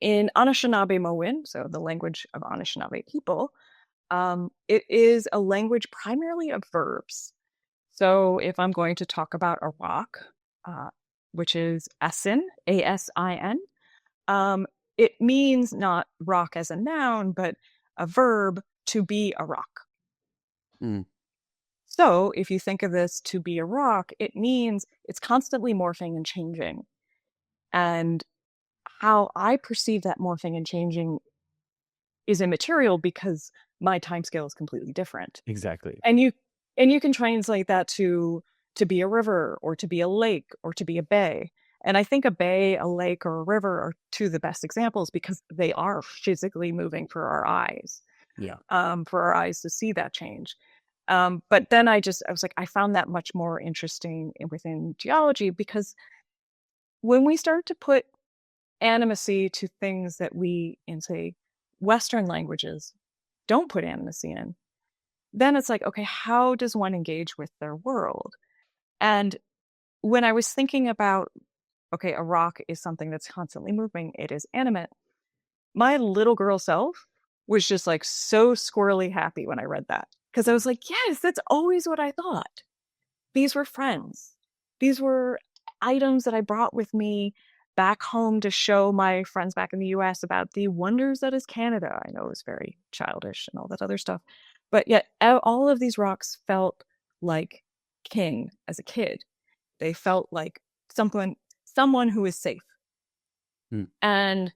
in Anishinaabe-Mowin, so the language of Anishinaabe people, it is a language primarily of verbs. So if I'm going to talk about a rock, uh, which is asin, A-S-I-N, um, it means not rock as a noun, but a verb to be a rock. Mm. So if you think of this to be a rock, it means it's constantly morphing and changing. And how I perceive that morphing and changing is immaterial because my time scale is completely different. Exactly. And you can translate that to be a river or to be a lake or to be a bay. And I think a bay, a lake, or a river are two of the best examples because they are physically moving for our eyes, Yeah. for our eyes to see that change. But then I was like, I found that much more interesting within geology because when we start to put animacy to things that we, in say, Western languages, don't put animacy in, then it's like, okay, how does one engage with their world? And when I was thinking about, okay, a rock is something that's constantly moving, it is animate, my little girl self was just like so squirrely happy when I read that. Because I was like, yes, that's always what I thought. These were friends. These were items that I brought with me back home to show my friends back in the US about the wonders that is Canada. I know it was very childish and all that other stuff. But yet, all of these rocks felt like king as a kid. They felt like someone who is safe. Mm. And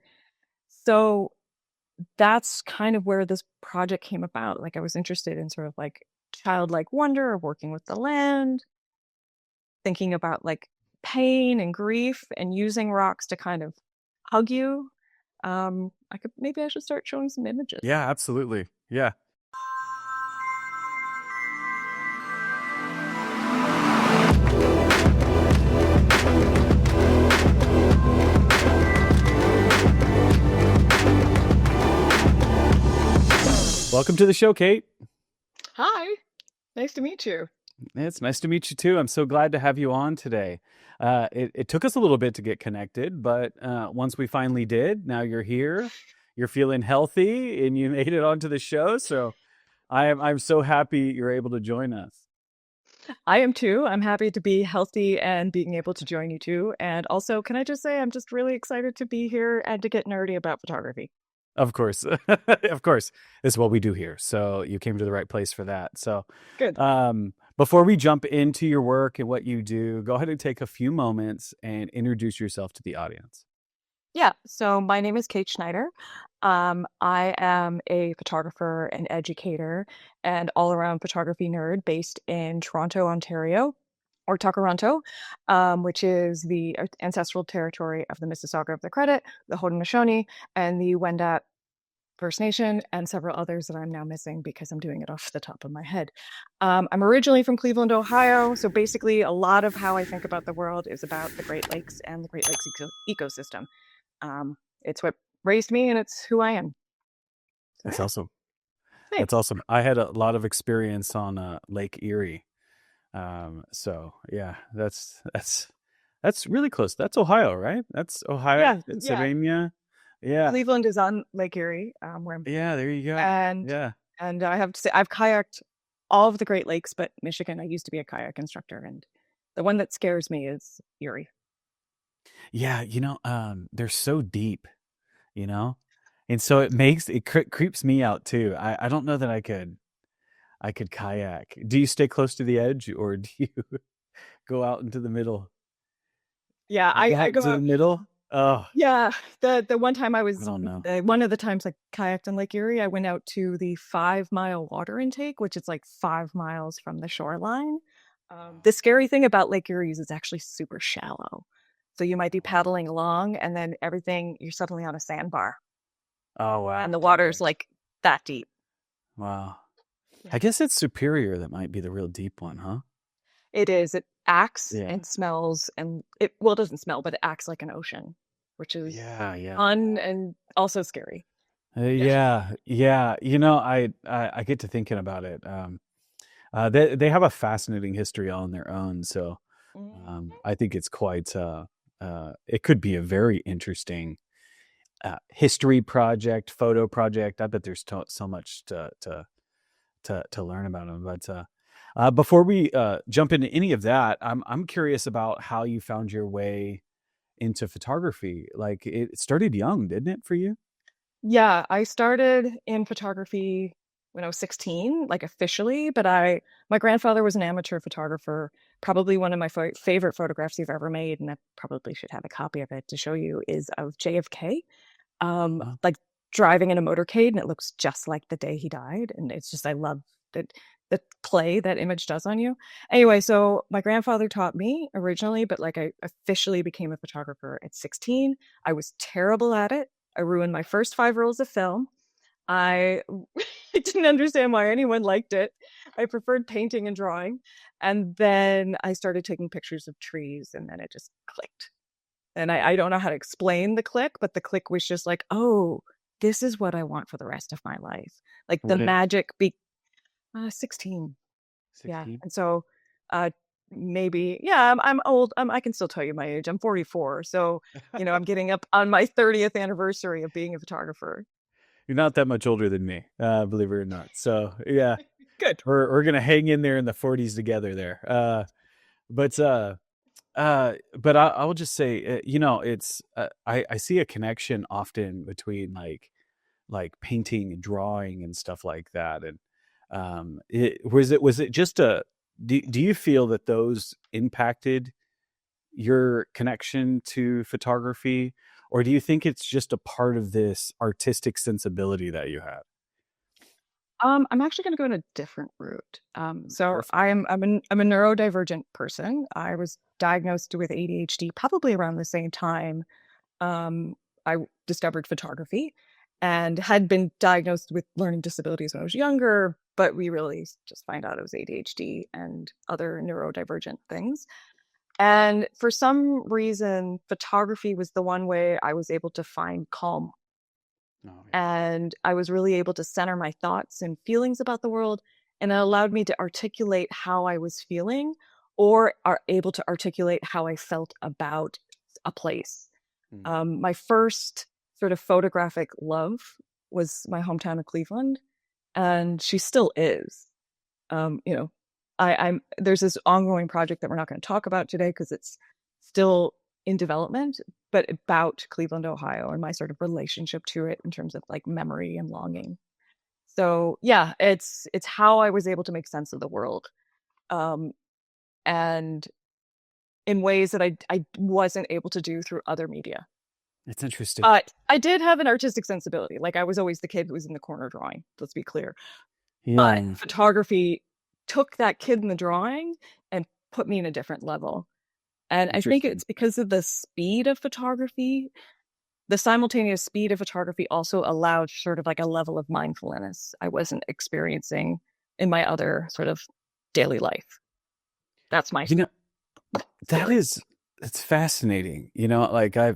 so that's kind of where this project came about. Like I was interested in sort of like childlike wonder of working with the land, thinking about like pain and grief and using rocks to kind of hug you. Maybe I should start showing some images. Yeah, absolutely. Yeah. Welcome to the show, Kate. Hi, nice to meet you. It's nice to meet you too. I'm so glad to have you on today. It took us a little bit to get connected, but once we finally did, now you're here. You're feeling healthy, and you made it onto the show. So I'm so happy you're able to join us. I am too. I'm happy to be healthy and being able to join you too. And also, can I just say, I'm just really excited to be here and to get nerdy about photography. Of course, of course, it's what we do here. So you came to the right place for that. So, Good. before we jump into your work and what you do, go ahead and take a few moments and introduce yourself to the audience. Yeah. So my name is Kate Schneider. I am a photographer and educator and all-around photography nerd based in Toronto, Ontario, or Tkaronto, which is the ancestral territory of the Mississauga of the Credit, the Haudenosaunee, and the Wendat First Nation, and several others that I'm now missing because I'm doing it off the top of my head. I'm originally from Cleveland, Ohio, so basically a lot of how I think about the world is about the Great Lakes and the Great Lakes ecosystem. It's what raised me, and it's who I am. That's Yeah. awesome. Thanks. That's awesome. I had a lot of experience on Lake Erie. So yeah, that's really close. That's Ohio, right? That's Ohio, Yeah, yeah. Pennsylvania. Yeah. Cleveland is on Lake Erie, where I'm, Yeah, there you go. and Yeah. and I have to say I've kayaked all of the Great Lakes, but Michigan, I used to be a kayak instructor, and the one that scares me is Erie. Yeah, they're so deep, you know? And so it creeps me out too. I don't know that I could kayak. Do you stay close to the edge, or do you go out into the middle? Yeah, You go I out go into the out. middle? Oh, Yeah, the one time I don't know. one of the times I kayaked in Lake Erie, I went out to the 5 mile water intake, which is like 5 miles from the shoreline. The scary thing about Lake Erie is it's actually super shallow. So you might be paddling along and then you're suddenly on a sandbar Oh, wow. and the water's Okay. like that deep. Wow. Yeah. I guess it's Superior that might be the real deep one, huh? It is. It acts Yeah. and smells it doesn't smell, but it acts like an ocean, which is Yeah, yeah. fun and also scary. Yeah. Yeah, yeah. I get to thinking about it. They have a fascinating history on their own, so Mhm. I think it's quite. It could be a very interesting history project, photo project. I bet there's so much to learn about them. But before we jump into any of that, I'm curious about how you found your way into photography. Like it started young, didn't it, for you? Yeah, I started in photography when I was 16, like officially, but my grandfather was an amateur photographer. Probably one of my favorite photographs he's ever made, and I probably should have a copy of it to show you, is of JFK, Oh, like driving in a motorcade, and it looks just like the day he died. And it's just, I love that the play that image does on you. Anyway, so my grandfather taught me originally, but like I officially became a photographer at 16. I was terrible at it. I ruined my first 5 rolls of film. I didn't understand why anyone liked it. I preferred painting and drawing. And then I started taking pictures of trees, and then it just clicked. And I don't know how to explain the click, but the click was just like, oh, this is what I want for the rest of my life. Like the what it magic 16. Yeah. 16? And so uh maybe, yeah, I'm old. I can still tell you my age. I'm 44. So, I'm getting up on my 30th anniversary of being a photographer. You're not that much older than me, believe it or not. So yeah, Good. we're gonna hang in there in the 40s together there. But I will just say, it's I see a connection often between like painting and drawing and stuff like that. And was it just a do you feel that those impacted your connection to photography, or do you think it's just a part of this artistic sensibility that you have? I'm actually going to go in a different route. So Perfect. I'm a neurodivergent person. I was diagnosed with ADHD probably around the same time um, I discovered photography, and had been diagnosed with learning disabilities when I was younger, but we really just find out it was ADHD and other neurodivergent things. And for some reason, photography was the one way I was able to find calm, Oh yeah. and I was really able to center my thoughts and feelings about the world. And it allowed me to articulate how I was feeling, or are able to articulate how I felt about a place. Mm. My first sort of photographic love was my hometown of Cleveland, and she still is. You know, I'm there's this ongoing project that we're not going to talk about today because it's still in development, but about Cleveland, Ohio, and my sort of relationship to it in terms of like memory and longing. So yeah, it's how I was able to make sense of the world, um, and in ways that I wasn't able to do through other media. It's interesting. But I did have an artistic sensibility. Like I was always the kid who was in the corner drawing. Let's be clear. But Yeah. photography took that kid in the drawing and put me in a different level. And I think Interesting. it's because of the speed of photography. The simultaneous speed of photography also allowed sort of like a level of mindfulness I wasn't experiencing in my other sort of daily life. That's my You know, that story. is it's fascinating. Like y-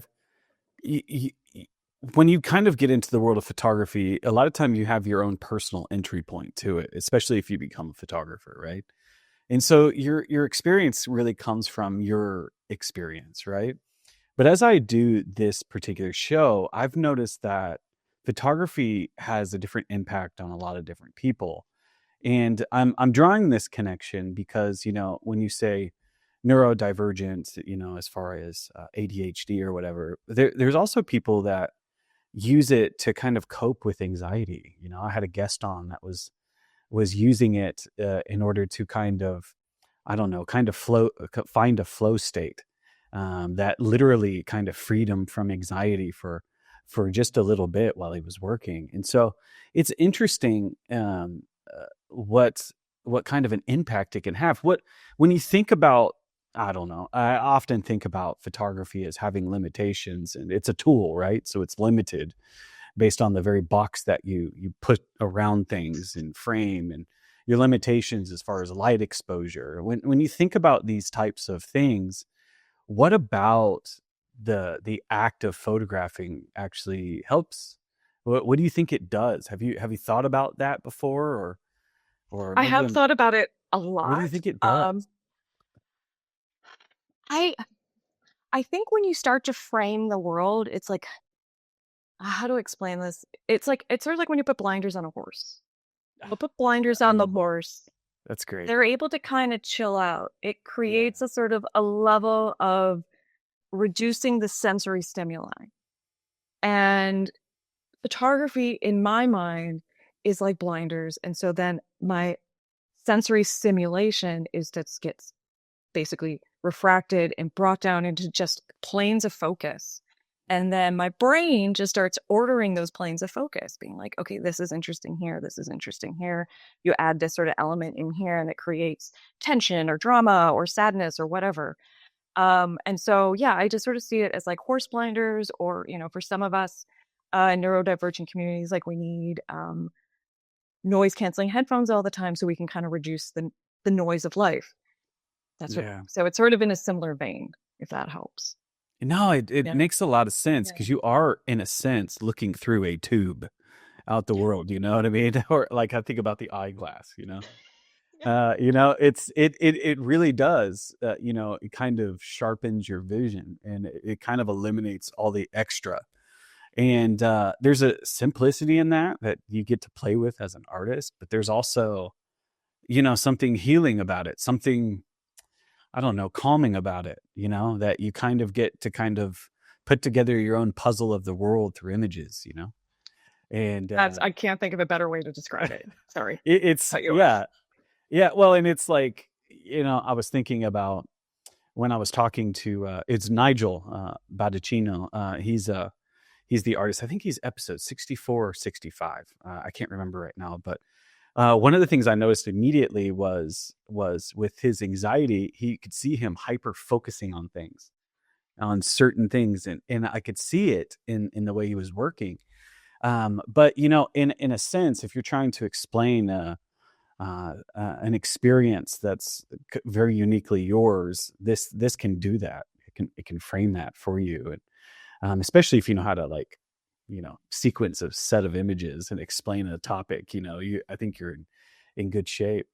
y- y- when you kind of get into the world of photography, a lot of time you have your own personal entry point to it, especially if you become a photographer, right? And so your experience really comes from your experience, right? But as I do this particular show, I've noticed that photography has a different impact on a lot of different people. And I'm drawing this connection because, when you say neurodivergent, as far as ADHD or whatever, there's also people that use it to kind of cope with anxiety. I had a guest on that was using it in order to kind of, I don't know, kind of find a flow state that literally kind of freed him from anxiety for just a little bit while he was working. And so it's interesting what kind of an impact it can have. When you think about, I don't know, I often think about photography as having limitations, and it's a tool, right? So it's limited based on the very box that you put around things and frame, and your limitations as far as light exposure. When you think about these types of things, what about the act of photographing actually helps? What do you think it does? Have you thought about that before, or I maybe have thought about it a what do you lot. think it does? I I think when you start to frame the world, it's like how to explain this? It's sort of like when you put blinders on a horse. Ah, We'll put blinders on the oh, horse. that's great. They're able to kind of chill out. It Yeah. creates a sort of a level of reducing the sensory stimuli. And photography, in my mind, is like blinders. And so then my sensory stimulation is that gets basically refracted and brought down into just planes of focus. And then my brain just starts ordering those planes of focus, being like, okay, this is interesting here. This is interesting here. You add this sort of element in here and it creates tension or drama or sadness or whatever. And so, yeah, I just sort of see it as like horse blinders, or, for some of us in neurodivergent communities, like we need noise canceling headphones all the time so we can kind of reduce the noise of life. Yeah. So it's sort of in a similar vein, if that helps. No, it Yeah. makes a lot of sense Yeah. because you are, in a sense, looking through a tube out the world. You know what I mean? Or like I think about the eyeglass. Yeah. It really does. It kind of sharpens your vision, and it kind of eliminates all the extra. And there's a simplicity in that you get to play with as an artist, but there's also, something healing about it, something, I don't know, calming about it, that you kind of get to kind of put together your own puzzle of the world through images. And I can't think of a better way to describe it. Sorry. it's, Cut you off. yeah, yeah. Well, and it's like, I was thinking about when I was talking to, it's Nigel Badicino. He's the artist. I think he's episode 64 or 65. I can't remember right now, but one of the things I noticed immediately was with his anxiety, he could see him hyper focusing on certain things, and I could see it in the way he was working. But in a sense, if you're trying to explain an experience that's very uniquely yours, this can do that. It can frame that for you, and especially if you know how to sequence a set of images and explain a topic. I think you're in good shape.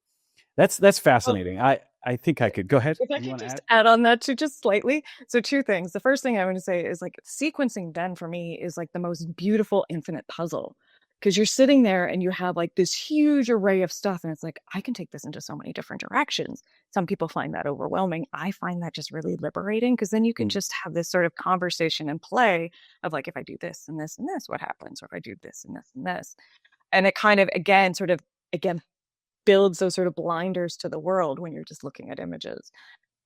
That's Well, fascinating. I think I could go ahead. if I You could want to just add? add on that too, just slightly. So, two things. The first thing I want to say is like sequencing, then for me, is like the most beautiful infinite puzzle, because you're sitting there and you have like this huge array of stuff. And it's like, I can take this into so many different directions. Some people find that overwhelming. I find that just really liberating, because then you can Mm. just have this sort of conversation and play of like, if I do this and this and this, what happens? Or if I do this and this and this. And it kind of, again, again, builds those sort of blinders to the world when you're just looking at images.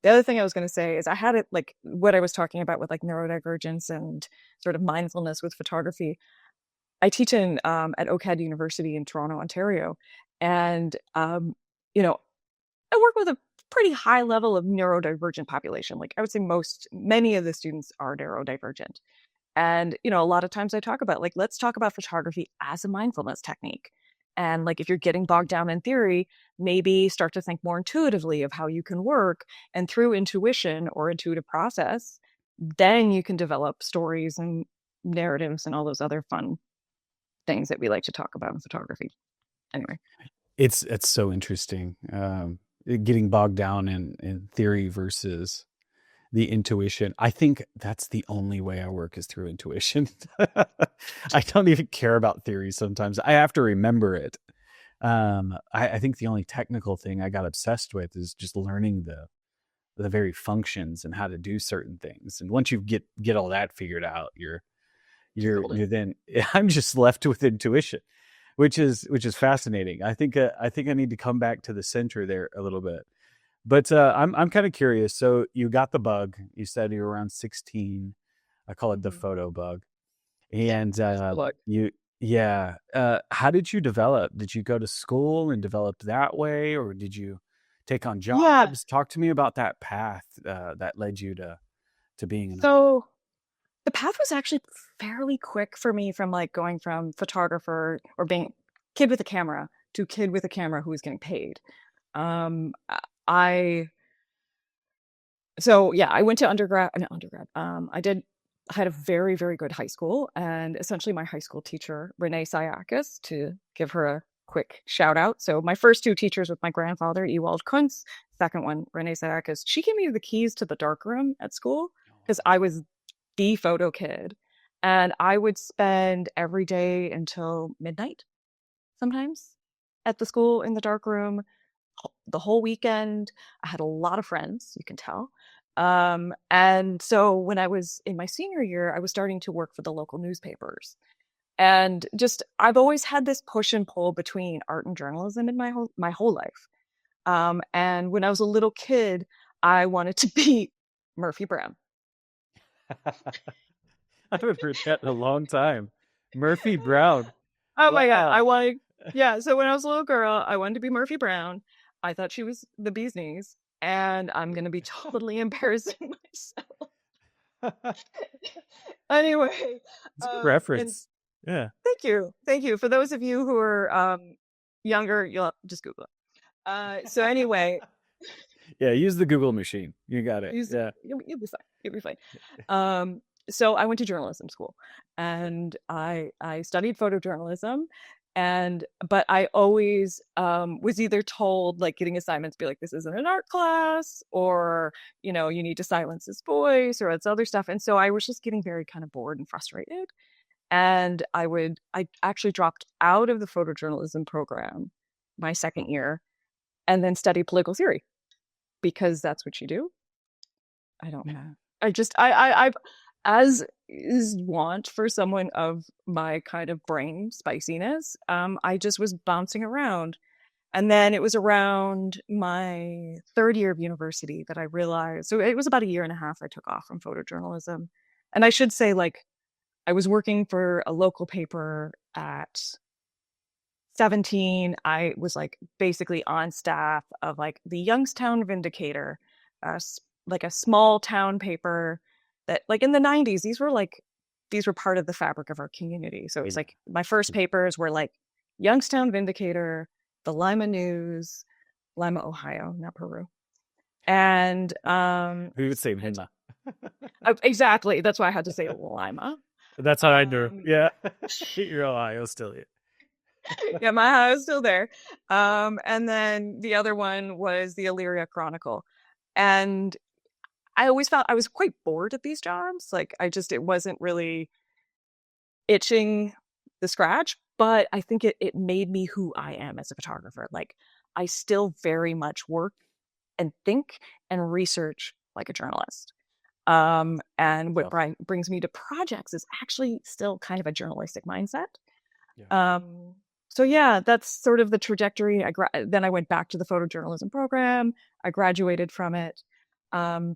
The other thing I was going to say is I had it like what I was talking about with like neurodivergence and sort of mindfulness with photography. I teach at OCAD University in Toronto, Ontario, and you know, I work with a pretty high level of neurodivergent population. Like I would say many of the students are neurodivergent. And, a lot of times I talk about like, let's talk about photography as a mindfulness technique. And like, if you're getting bogged down in theory, maybe start to think more intuitively of how you can work. And through intuition or intuitive process, then you can develop stories and narratives and all those other fun things that we like to talk about in photography. Anyway. It's so interesting. Getting bogged down in theory versus the intuition. I think that's the only way I work is through intuition. I don't even care about theory sometimes. I have to remember it. I think the only technical thing I got obsessed with is just learning the very functions and how to do certain things. And once you get all that figured out, you're then I'm just left with intuition, which is fascinating. I think I need to come back to the center there a little bit. But I'm kind of curious. So you got the bug. You said you were around 16. I call it the Mhm. photo bug. And Look. yeah. How did you develop? Did you go to school and develop that way, or did you take on Yeah. jobs? Talk to me about that path that led you to being an artist. So the path was actually fairly quick for me, from like going from photographer or being kid with a camera to kid with a camera who was getting paid. Um, I so yeah, I went to undergrad, not undergrad. I had a very, very good high school, and essentially my high school teacher, Renee Sayakis, to give her a quick shout out. So my first two teachers with my grandfather, Ewald Kuntz, second one, Renee Sayakis, she gave me the keys to the darkroom at school Oh, because wow. I was the photo kid. And I would spend every day until midnight sometimes at the school in the dark room the whole weekend. I had a lot of friends, you can tell. And so when I was in my senior year, I was starting to work for the local newspapers. And just I've always had this push and pull between art and journalism in my whole life. And when I was a little kid, I wanted to be Murphy Brown. I haven't heard that in a long time. Murphy Brown. Oh my God. Wow. Yeah. So when I was a little girl, I wanted to be Murphy Brown. I thought she was the bee's knees, and I'm going to be totally embarrassing myself. Anyway, It's a good and reference. Yeah. thank you. Thank you. For those of you who are younger, you'll just Google it. So anyway, Yeah, use the Google machine. You got it. use Yeah. you'll be fine. You'll be fine. So I went to journalism school, and I studied photojournalism, but I always was either told, like, getting assignments, be like, this isn't an art class, or you need to silence his voice, or it's other stuff. And so I was just getting very kind of bored and frustrated. And I actually dropped out of the photojournalism program my second year, and then studied political theory, because that's what you do. I don't have. I've, as is wont for someone of my kind of brain spiciness, I just was bouncing around. And then it was around my third year of university that I realized, so it was about a year and a half I took off from photojournalism. And I should say, like, I was working for a local paper at 17. I was like basically on staff of like the Youngstown Vindicator, like a small town paper that, like, in the 90s, these were part of the fabric of our community. So it was like my first papers were like Youngstown Vindicator, the Lima News, Lima, Ohio, not Peru. And Who would say Minna? exactly, that's why I had to say Lima. That's how I knew. Yeah. Your Ohio still. Yeah, my house is still there. And then the other one was the Illyria Chronicle. And I always felt I was quite bored at these jobs. Like, it wasn't really itching the scratch, but I think it made me who I am as a photographer. Like, I still very much work and think and research like a journalist. And what brings me to projects is actually still kind of a journalistic mindset. Yeah. So yeah, that's sort of the trajectory. Then I went back to the photojournalism program. I graduated from it.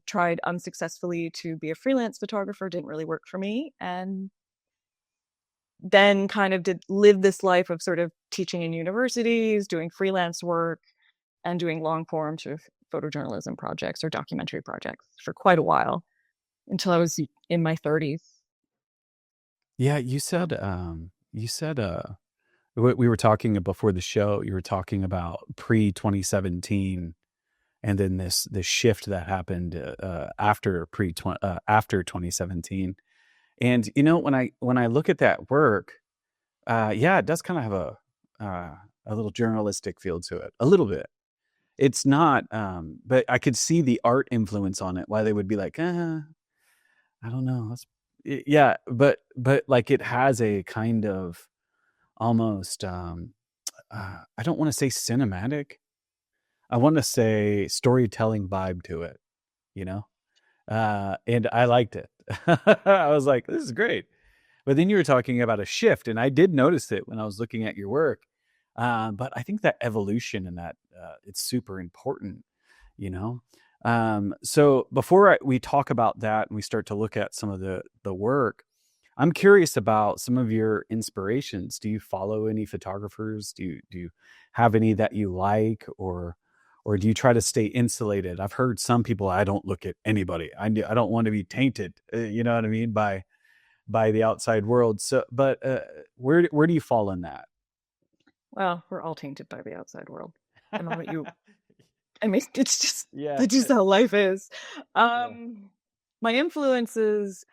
Tried unsuccessfully to be a freelance photographer. Didn't really work for me, and then kind of did live this life of sort of teaching in universities, doing freelance work, and doing long form sort of photojournalism projects or documentary projects for quite a while, until I was in my 30s. Yeah, you said we were talking before the show, you were talking about pre 2017, and then this shift that happened after after 2017. And when I look at that work, yeah, it does kind of have a little journalistic feel to it, a little bit. It's not, but I could see the art influence on it. Why they would be like, I don't know. Yeah, but like it has a kind of almost, I don't want to say cinematic. I want to say storytelling vibe to it, you know? And I liked it. I was like, this is great. But then you were talking about a shift, and I did notice it when I was looking at your work. But I think that evolution and that it's super important, you know? So before we talk about that and we start to look at some of the work, I'm curious about some of your inspirations. Do you follow any photographers? Do you have any that you like, or do you try to stay insulated? I've heard some people, I don't look at anybody. I don't want to be tainted, you know what I mean, by the outside world. So, but where do you fall in that? Well, we're all tainted by the outside world. I know what you. I mean, it's just Yeah. that's just how life is. Yeah. My influences.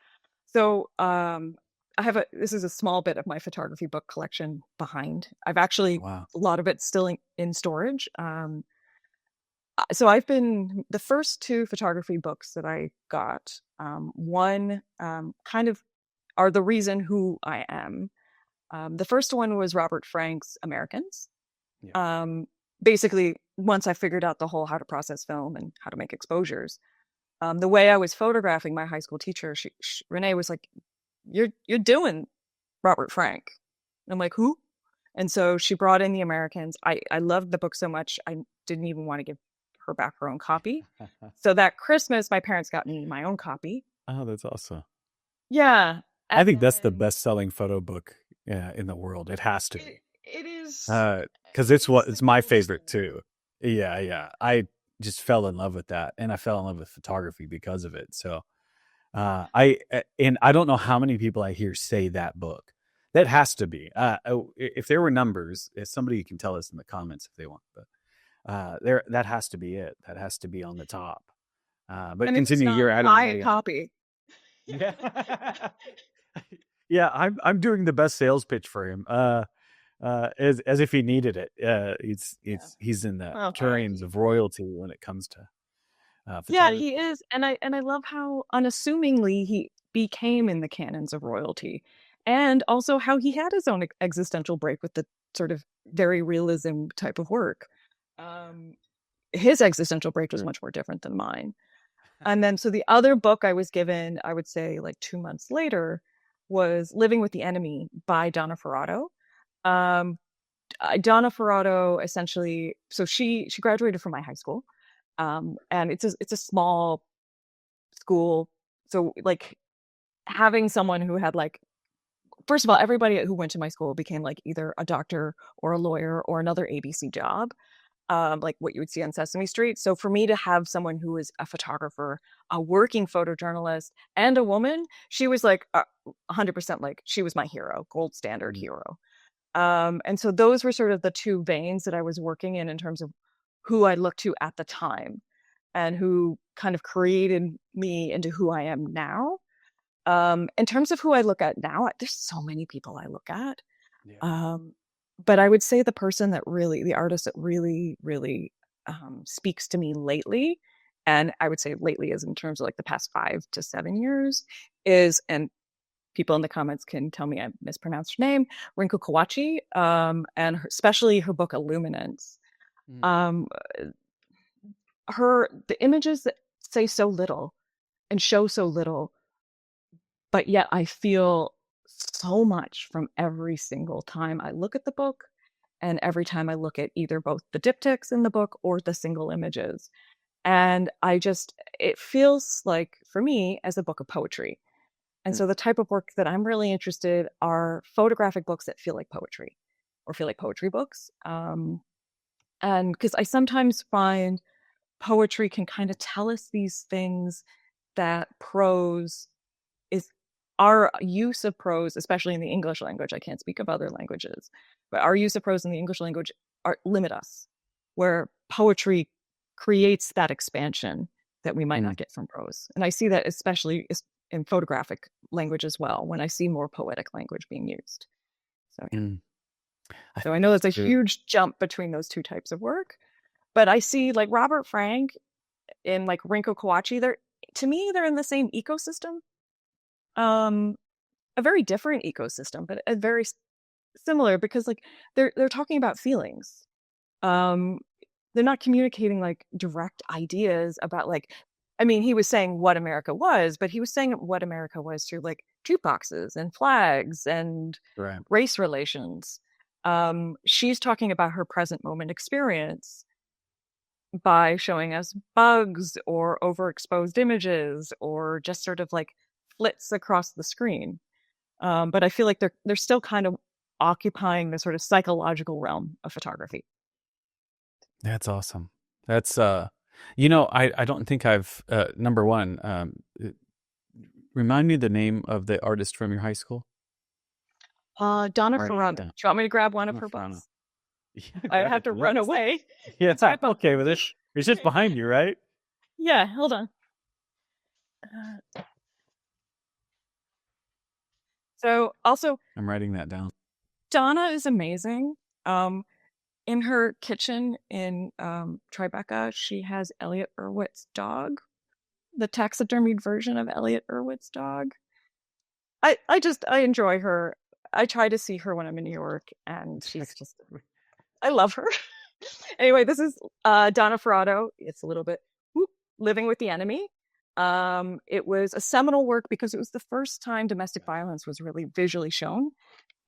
So, this is a small bit of my photography book collection behind. I've actually Wow. a lot of it still in storage. So I've been the first two photography books that I got. One kind of are the reason who I am. The first one was Robert Frank's Americans. Yeah. Basically, once I figured out the whole how to process film and how to make exposures, the way I was photographing, my high school teacher, Renee was like, "You're doing Robert Frank." And I'm like, "Who?" And so she brought in the Americans. I loved the book so much I didn't even want to give her back her own copy. So that Christmas, my parents got me my own copy. Oh, that's awesome. Yeah, I and think that's the then best-selling photo book in the world. It has to be. it is Because it is the it's my coolest favorite thing. too. Yeah, yeah. I just fell in love with that, and I fell in love with photography because of it. So, and I don't know how many people I hear say that book. That has to be. If there were numbers, if somebody can tell us in the comments if they want, but there that has to be it. That has to be on the top. But And if it's continue not, your Adam buy a Ray. copy. Yeah. Yeah, I'm doing the best sales pitch for him. As if he needed it. Yeah. He's in the Well, terrains of royalty when it comes to yeah, photography. he is, and I love how unassumingly he became in the canons of royalty, and also how he had his own existential break with the sort of very realism type of work. Um, his existential break was Sure. much more different than mine. And then, so the other book I was given, I would say like 2 months later, was Living with the Enemy by Donna Ferrato. Um, Donna Ferrato essentially, so she graduated from my high school, and it's a small school, so like having someone who had like, first of all, everybody who went to my school became like either a doctor or a lawyer or another ABC job, like what you would see on Sesame Street. So for me to have someone who was a photographer, a working photojournalist, and a woman, she was like 100% like she was my hero, gold standard Mm. hero. And so those were sort of the two veins that I was working in terms of who I looked to at the time and who kind of created me into who I am now. In terms of who I look at now, there's so many people I look at. Yeah. But I would say the artist that really, really speaks to me lately, and I would say lately is in terms of like the past 5 to 7 years, and people in the comments can tell me I mispronounced her name, Rinko Kawachi, and especially her book Illuminance. Mm. Um, the images that say so little and show so little, but yet I feel so much from every single time I look at the book and every time I look at either both the diptychs in the book or the single images. And it feels like for me as a book of poetry. And Mm. so the type of work that I'm really interested are photographic books that feel like poetry or feel like poetry books. And because I sometimes find poetry can kind of tell us these things that prose is our use of prose, especially in the English language. I can't speak of other languages, but our use of prose in the English language limit us, where poetry creates that expansion that we might Mm. not get from prose. And I see that especially in photographic language as well, when I see more poetic language being used. So, yeah. Mm. I So I think know that's there's a true. huge jump between those two types of work, but I see like Robert Frank and like Rinko Kawachi, to me, they're in the same ecosystem. Um, a very different ecosystem, but a very similar because like they're talking about feelings. Um, they're not communicating like direct ideas about like, I mean, he was saying what America was, but he was saying what America was through like jukeboxes and flags and Right. race relations. She's talking about her present moment experience by showing us bugs or overexposed images or just sort of like flits across the screen. But I feel like they're still kind of occupying the sort of psychological realm of photography. That's awesome. That's I don't think I've number one, remind me the name of the artist from your high school. Donna Right. Ferrando. Do Yeah. you want me to grab one of Donna her Furano. books? Yeah, I grab have it. to run Yes. away. Yeah, Sorry I'm about okay with it. It's just behind you, right? Yeah, hold on. Uh, so also I'm writing that down. Donna is amazing. Um, in her kitchen in Tribeca, she has Elliot Erwitt's dog, the taxidermied version of Elliot Erwitt's dog. I enjoy her. I try to see her when I'm in New York, and she's just I love her. Anyway, this is Donna Ferrato. It's a little bit whoop, Living with the Enemy. It was a seminal work because it was the first time domestic violence was really visually shown.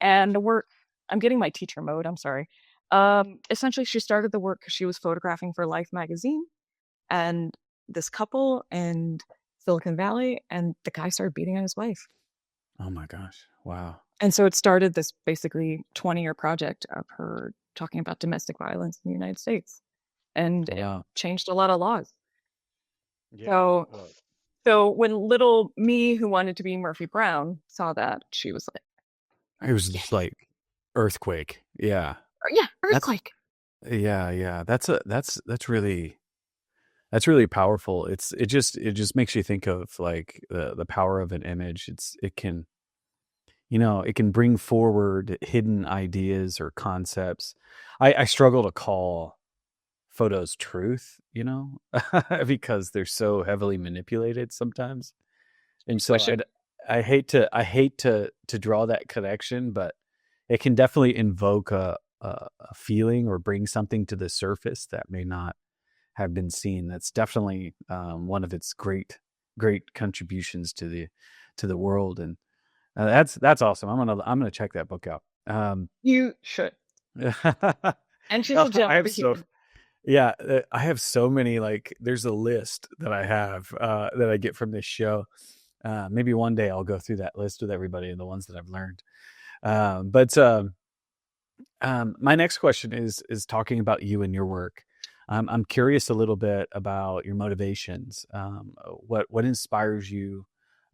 And the work, I'm getting my teacher mode, I'm sorry. Essentially, she started the work because she was photographing for Life magazine and this couple in Silicon Valley, and the guy started beating on his wife. Oh my gosh. Wow. And so it started this basically 20-year project of her talking about domestic violence in the United States. And it Wow. changed a lot of laws. Yeah. So Well, so when little me who wanted to be Murphy Brown saw that, she was like, it was yeah, just like earthquake. Yeah. yeah, That's earthquake. yeah. That's really powerful. It just makes you think of like the power of an image. It can, it can bring forward hidden ideas or concepts. I struggle to call photos truth, because they're so heavily manipulated sometimes. And so Squishing. I hate to draw that connection, but it can definitely invoke a feeling or bring something to the surface that may not have been seen. That's definitely one of its great contributions to the world, and that's awesome. I'm gonna check that book out. You should. And she's Oh, a gem I of have a so human. yeah, I have so many, like, there's a list that I have that I get from this show. Maybe one day I'll go through that list with everybody and the ones that I've learned. But my next question is talking about you and your work. I'm curious a little bit about your motivations. What inspires you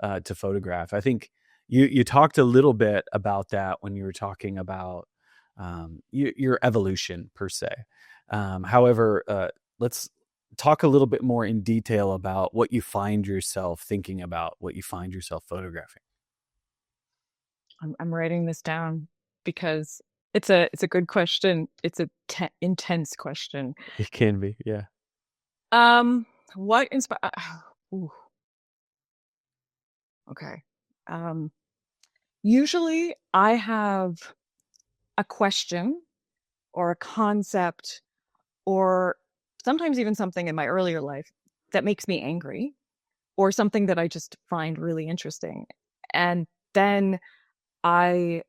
to photograph? I think you talked a little bit about that when you were talking about your evolution per se. However, let's talk a little bit more in detail about what you find yourself thinking about, what you find yourself photographing. I'm writing this down because it's a good question. It's a intense question. It can be, yeah. Um, what inspire? Ooh, okay. Um, Usually I have a question or a concept or sometimes even something in my earlier life that makes me angry or something that I just find really interesting. And then I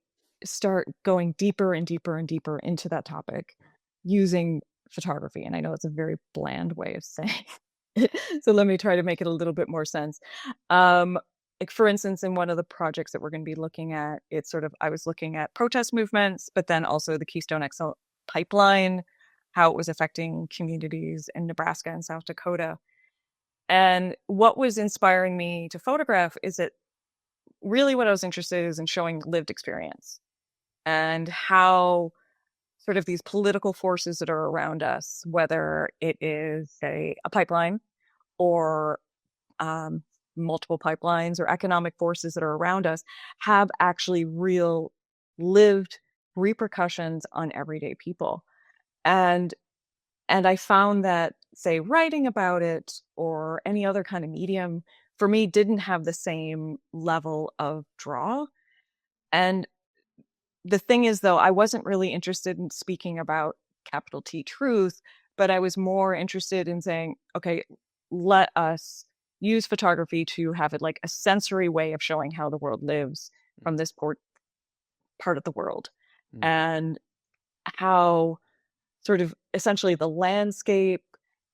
start going deeper and deeper and deeper into that topic using photography. And I know it's a very bland way of saying it. So let me try to make it a little bit more sense. Um, like for instance, in one of the projects that we're going to be looking at, it's sort of I was looking at protest movements, but then also the Keystone XL pipeline, how it was affecting communities in Nebraska and South Dakota. And what was inspiring me to photograph is that really what I was interested in is in showing lived experience and how sort of these political forces that are around us, whether it is, say, a pipeline or um, multiple pipelines or economic forces that are around us, have actually real lived repercussions on everyday people. And and I found that, say, writing about it or any other kind of medium for me didn't have the same level of draw. And the thing is, though, I wasn't really interested in speaking about capital T truth, but I was more interested in saying, okay, let us use photography to have it like a sensory way of showing how the world lives from this part of the world Mm. and how sort of essentially the landscape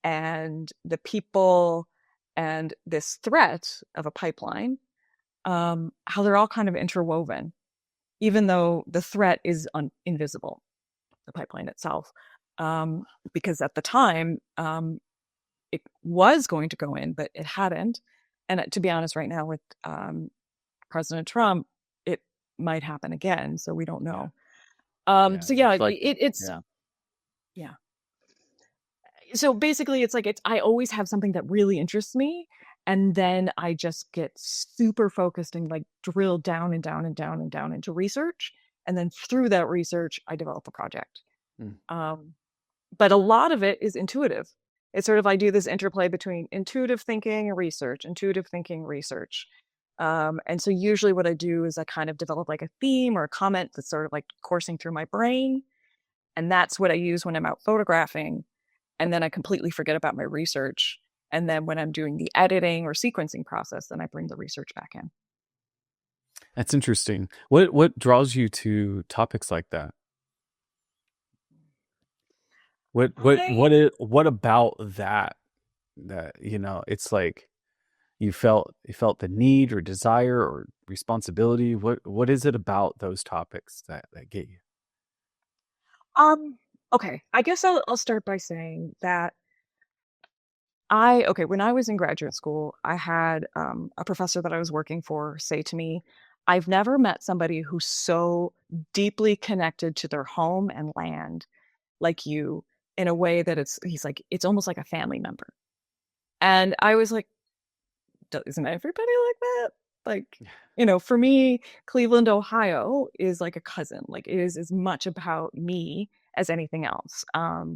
and the people and this threat of a pipeline, how they're all kind of interwoven even though the threat is invisible, the pipeline itself. Um, because at the time, it was going to go in, but it hadn't. And to be honest, right now with President Trump, it might happen again. So we don't Yeah. know. Yeah. So yeah, It's like, it's yeah. yeah. So basically, it's like I always have something that really interests me, and then I just get super focused and like drill down and down and down and down into research, and then through that research, I develop a project. Mm. Um, but a lot of it is intuitive. It's sort of I do this interplay between intuitive thinking and research, intuitive thinking, research. And so usually what I do is I kind of develop like a theme or a comment that's sort of like coursing through my brain. And that's what I use when I'm out photographing. And then I completely forget about my research. And then when I'm doing the editing or sequencing process, then I bring the research back in. That's interesting. What draws you to topics like that? I What about that it's like you felt the need or desire or responsibility? What is it about those topics that get you? okay, I guess I'll start by saying that when I was in graduate school, I had a professor that I was working for say to me, I've never met somebody who's so deeply connected to their home and land like you, in a way that he's like, it's almost like a family member. And I was like, isn't everybody like that? Like, for me, Cleveland, Ohio is like a cousin. Like it is as much about me as anything else.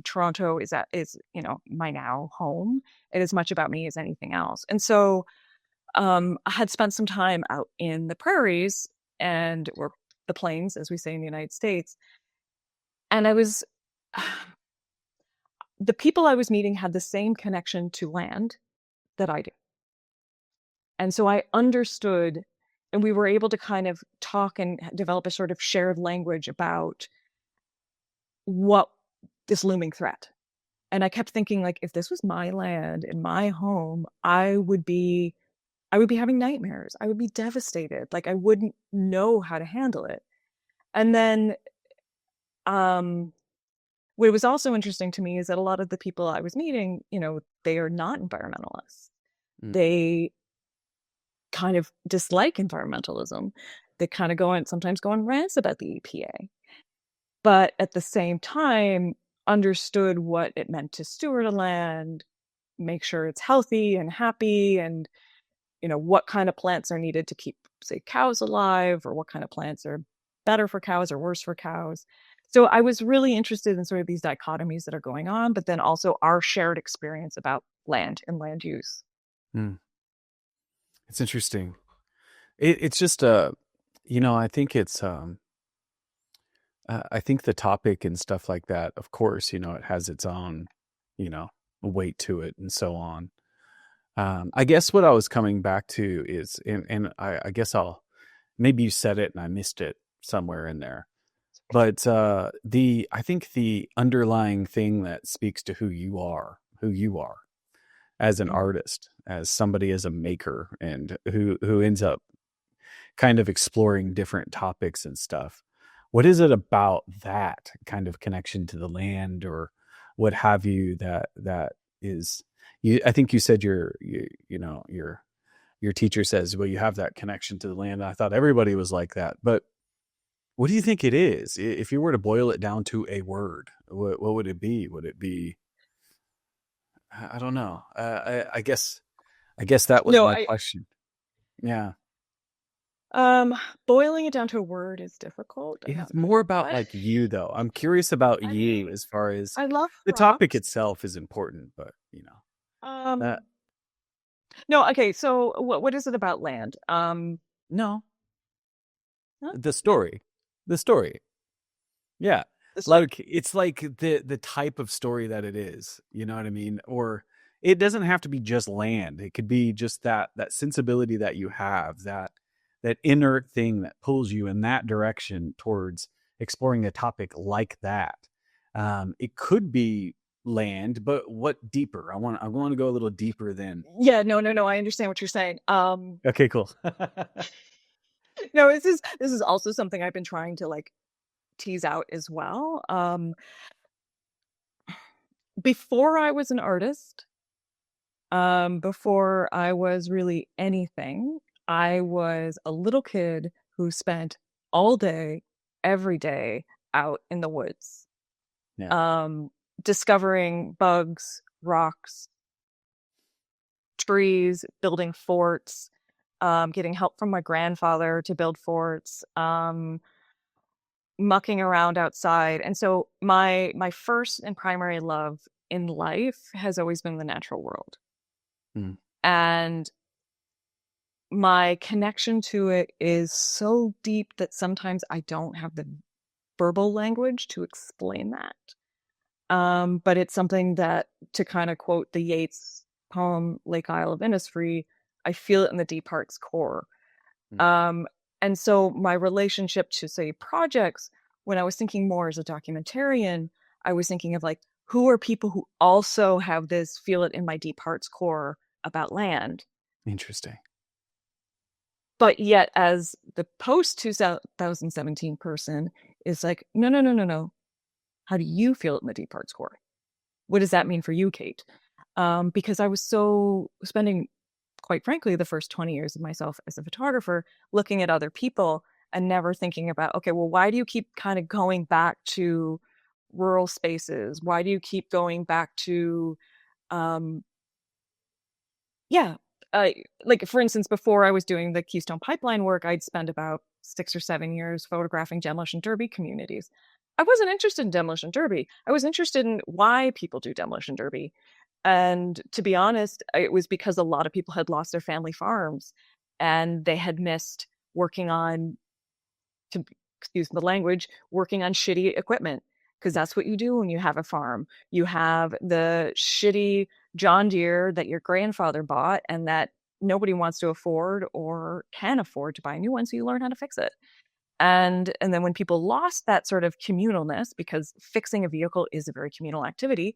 Toronto is my now home. It is much about me as anything else. And so I had spent some time out in the prairies or the plains, as we say in the United States. And the people I was meeting had the same connection to land that I do. And so I understood, and we were able to kind of talk and develop a sort of shared language about what this looming threat. And I kept thinking, like, if this was my land and my home, I would be having nightmares. I would be devastated. Like I wouldn't know how to handle it. And then what was also interesting to me is that a lot of the people I was meeting, they are not environmentalists. Mm. They kind of dislike environmentalism. They kind of sometimes go on rants about the EPA, but at the same time understood what it meant to steward a land, make sure it's healthy and happy, and what kind of plants are needed to keep, say, cows alive, or what kind of plants are better for cows or worse for cows. So I was really interested in sort of these dichotomies that are going on, but then also our shared experience about land and land use. Mm. It's interesting. It's just I think it's I think the topic and stuff like that, of course, it has its own, you know, weight to it and so on. I guess what I was coming back to is, and I guess maybe you said it and I missed it somewhere in there, but I think the underlying thing that speaks to who you are as an Mhm. artist, as somebody, as a maker, and who ends up kind of exploring different topics and stuff. What is it about that kind of connection to the land or what have you that is you? I think you said your teacher says, well, you have that connection to the land. I thought everybody was like that, but what do you think it is? If you were to boil it down to a word, what would it be? Would it be? I don't know. I guess that was No, my I question. Yeah. um boiling it down to a word is difficult. I'm It's not good more at about that. like you though. I'm curious about I you mean, as far as I love the topic frogs. itself is important, but that Um, no, okay, so what is it about land? no, Huh? the story, the story. Yeah. The story. Like it's like the type of story that it is, you know what I mean? Or it doesn't have to be just land. It could be just that sensibility that you have, that inert thing that pulls you in that direction towards exploring a topic like that. It could be land, but what deeper? I want to go a little deeper than. Yeah, no, no, no. I understand what you're saying. Okay, cool. No, this is also something I've been trying to like tease out as well. Before I was an artist, before I was really anything, I was a little kid who spent all day, every day out in the woods, Yeah. um, discovering bugs, rocks, trees, building forts, getting help from my grandfather to build forts, mucking around outside. And so my first and primary love in life has always been the natural world. Mm. And my connection to it is so deep that sometimes I don't have the verbal language to explain that. But it's something that, to kind of quote the Yeats poem Lake Isle of Innisfree, I feel it in the deep heart's core. Mm. And so my relationship to, say, projects, when I was thinking more as a documentarian, I was thinking of like, who are people who also have this feel it in my deep heart's core about land? Interesting. But yet, as the post 2017 person, is like, no, no, no, no, no. How do you feel it in the deep heart's core? What does that mean for you, Kate? Because I was so spending, quite frankly, the first 20 years of myself as a photographer looking at other people and never thinking about, okay, well, why do you keep kind of going back to rural spaces? Why do you keep going back to, um, yeah, like for instance, before I was doing the Keystone Pipeline work, I'd spent about 6 or 7 years photographing demolition derby communities. I wasn't interested in demolition derby. I was interested in why people do demolition derby. And to be honest, it was because a lot of people had lost their family farms and they had missed working on, to excuse the language, working on shitty equipment. Because that's what you do when you have a farm. You have the shitty John Deere that your grandfather bought and that nobody wants to afford or can afford to buy a new one. So you learn how to fix it. And then when people lost that sort of communalness, because fixing a vehicle is a very communal activity,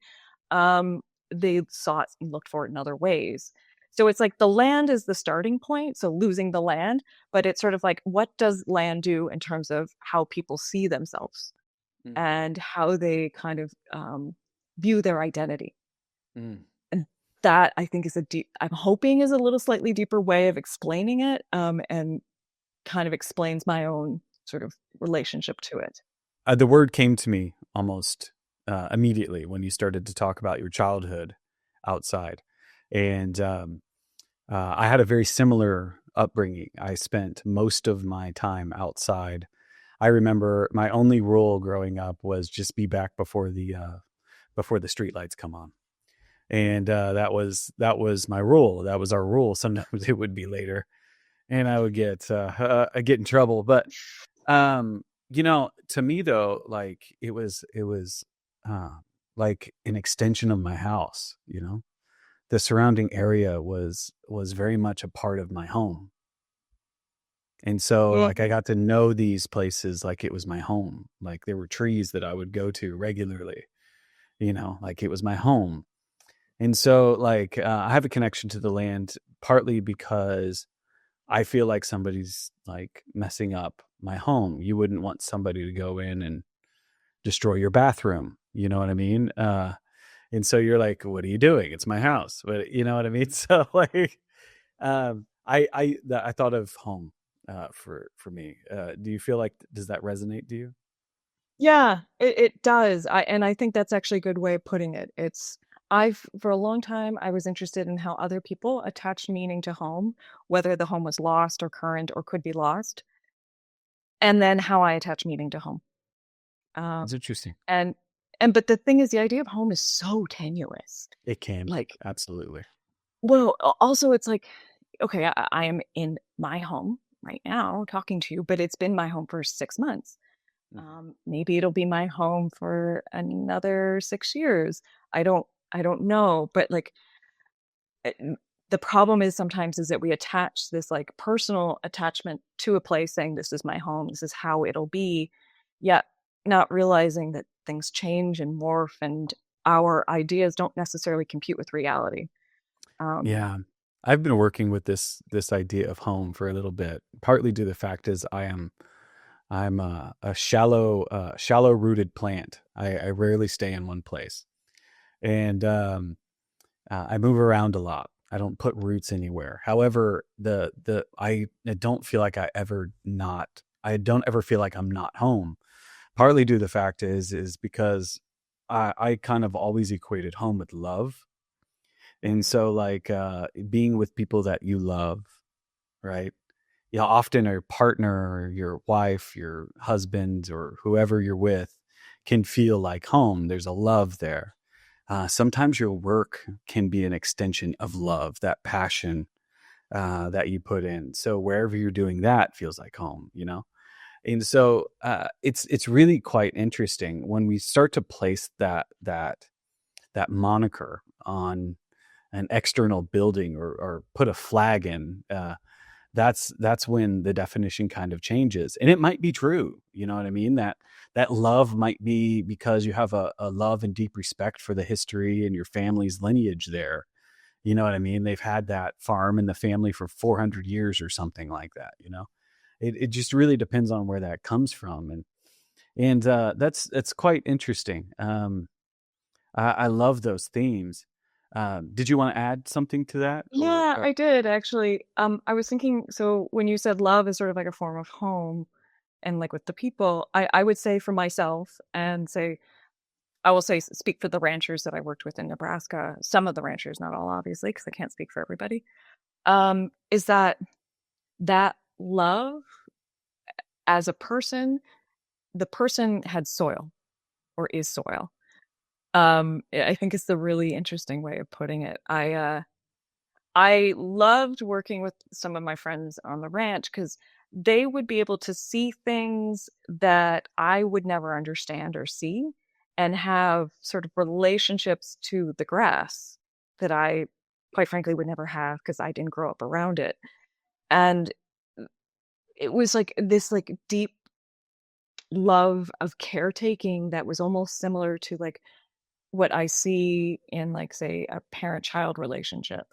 they sought and looked for it in other ways. So it's like the land is the starting point, so losing the land, but it's sort of like, what does land do in terms of how people see themselves Mm. and how they kind of view their identity? Mm. And that, I think, is I'm hoping is a little slightly deeper way of explaining it, and kind of explains my own sort of relationship to it. The word came to me almost immediately when you started to talk about your childhood outside. And I had a very similar upbringing. I spent most of my time outside. I remember my only rule growing up was just be back before the streetlights come on. And that was my rule. That was our rule. Sometimes it would be later, and I would get in trouble. But to me though, like it was like an extension of my house. The surrounding area was very much a part of my home. And so like I got to know these places like it was my home. Like there were trees that I would go to regularly, like it was my home. And so like I have a connection to the land partly because I feel like somebody's like messing up my home. You wouldn't want somebody to go in and destroy your bathroom. You know what I mean? And so you're like, what are you doing? It's my house. But you know what I mean? So like, I thought of home, for me. Do you feel like, does that resonate to you? Yeah, it does. And I think that's actually a good way of putting it. For a long time, I was interested in how other people attached meaning to home, whether the home was lost or current or could be lost, and then how I attach meaning to home. It's Um, interesting. and but the thing is, the idea of home is so tenuous. It can be. Like, Absolutely. well, also it's like, okay, I am in my home right now talking to you, but it's been my home for 6 months. Mhm. Maybe it'll be my home for another 6 years. I don't know, but like, the problem is sometimes is that we attach this like personal attachment to a place, saying this is my home, this is how it'll be, yet not realizing that things change and morph, and our ideas don't necessarily compute with reality. Um, Yeah. I've been working with this idea of home for a little bit, partly due to the fact is I'm a shallow rooted plant. I rarely stay in one place. And I move around a lot. I don't put roots anywhere. However, I don't feel like I don't ever feel like I'm not home. Partly due to the fact is because I kind of always equated home with love. And so like being with people that you love, right? Often your partner or your wife, your husband, or whoever you're with can feel like home. There's a love there. Sometimes your work can be an extension of love, that passion, that you put in. So wherever you're doing that feels like home, you know? And so it's really quite interesting when we start to place that moniker on an external building, or put a flag in. That's when the definition kind of changes, and it might be true. You know what I mean? That love might be because you have a love and deep respect for the history and your family's lineage there. You know what I mean? They've had that farm in the family for 400 years or something like that. You know, it just really depends on where that comes from, and that's quite interesting. I love those themes. Did you want to add something to that, or Yeah, I did actually. I was thinking, so when you said love is sort of like a form of home and like with the people, I would say for myself and say, I will say, speak for the ranchers that I worked with in Nebraska, some of the ranchers, not all, obviously, because I can't speak for everybody, is that love as a person, the person had soil or is soil. I think it's the really interesting way of putting it. I loved working with some of my friends on the ranch because they would be able to see things that I would never understand or see, and have sort of relationships to the grass that I, quite frankly, would never have because I didn't grow up around it. And it was like this like deep love of caretaking that was almost similar to like what I see in like say a parent-child relationship,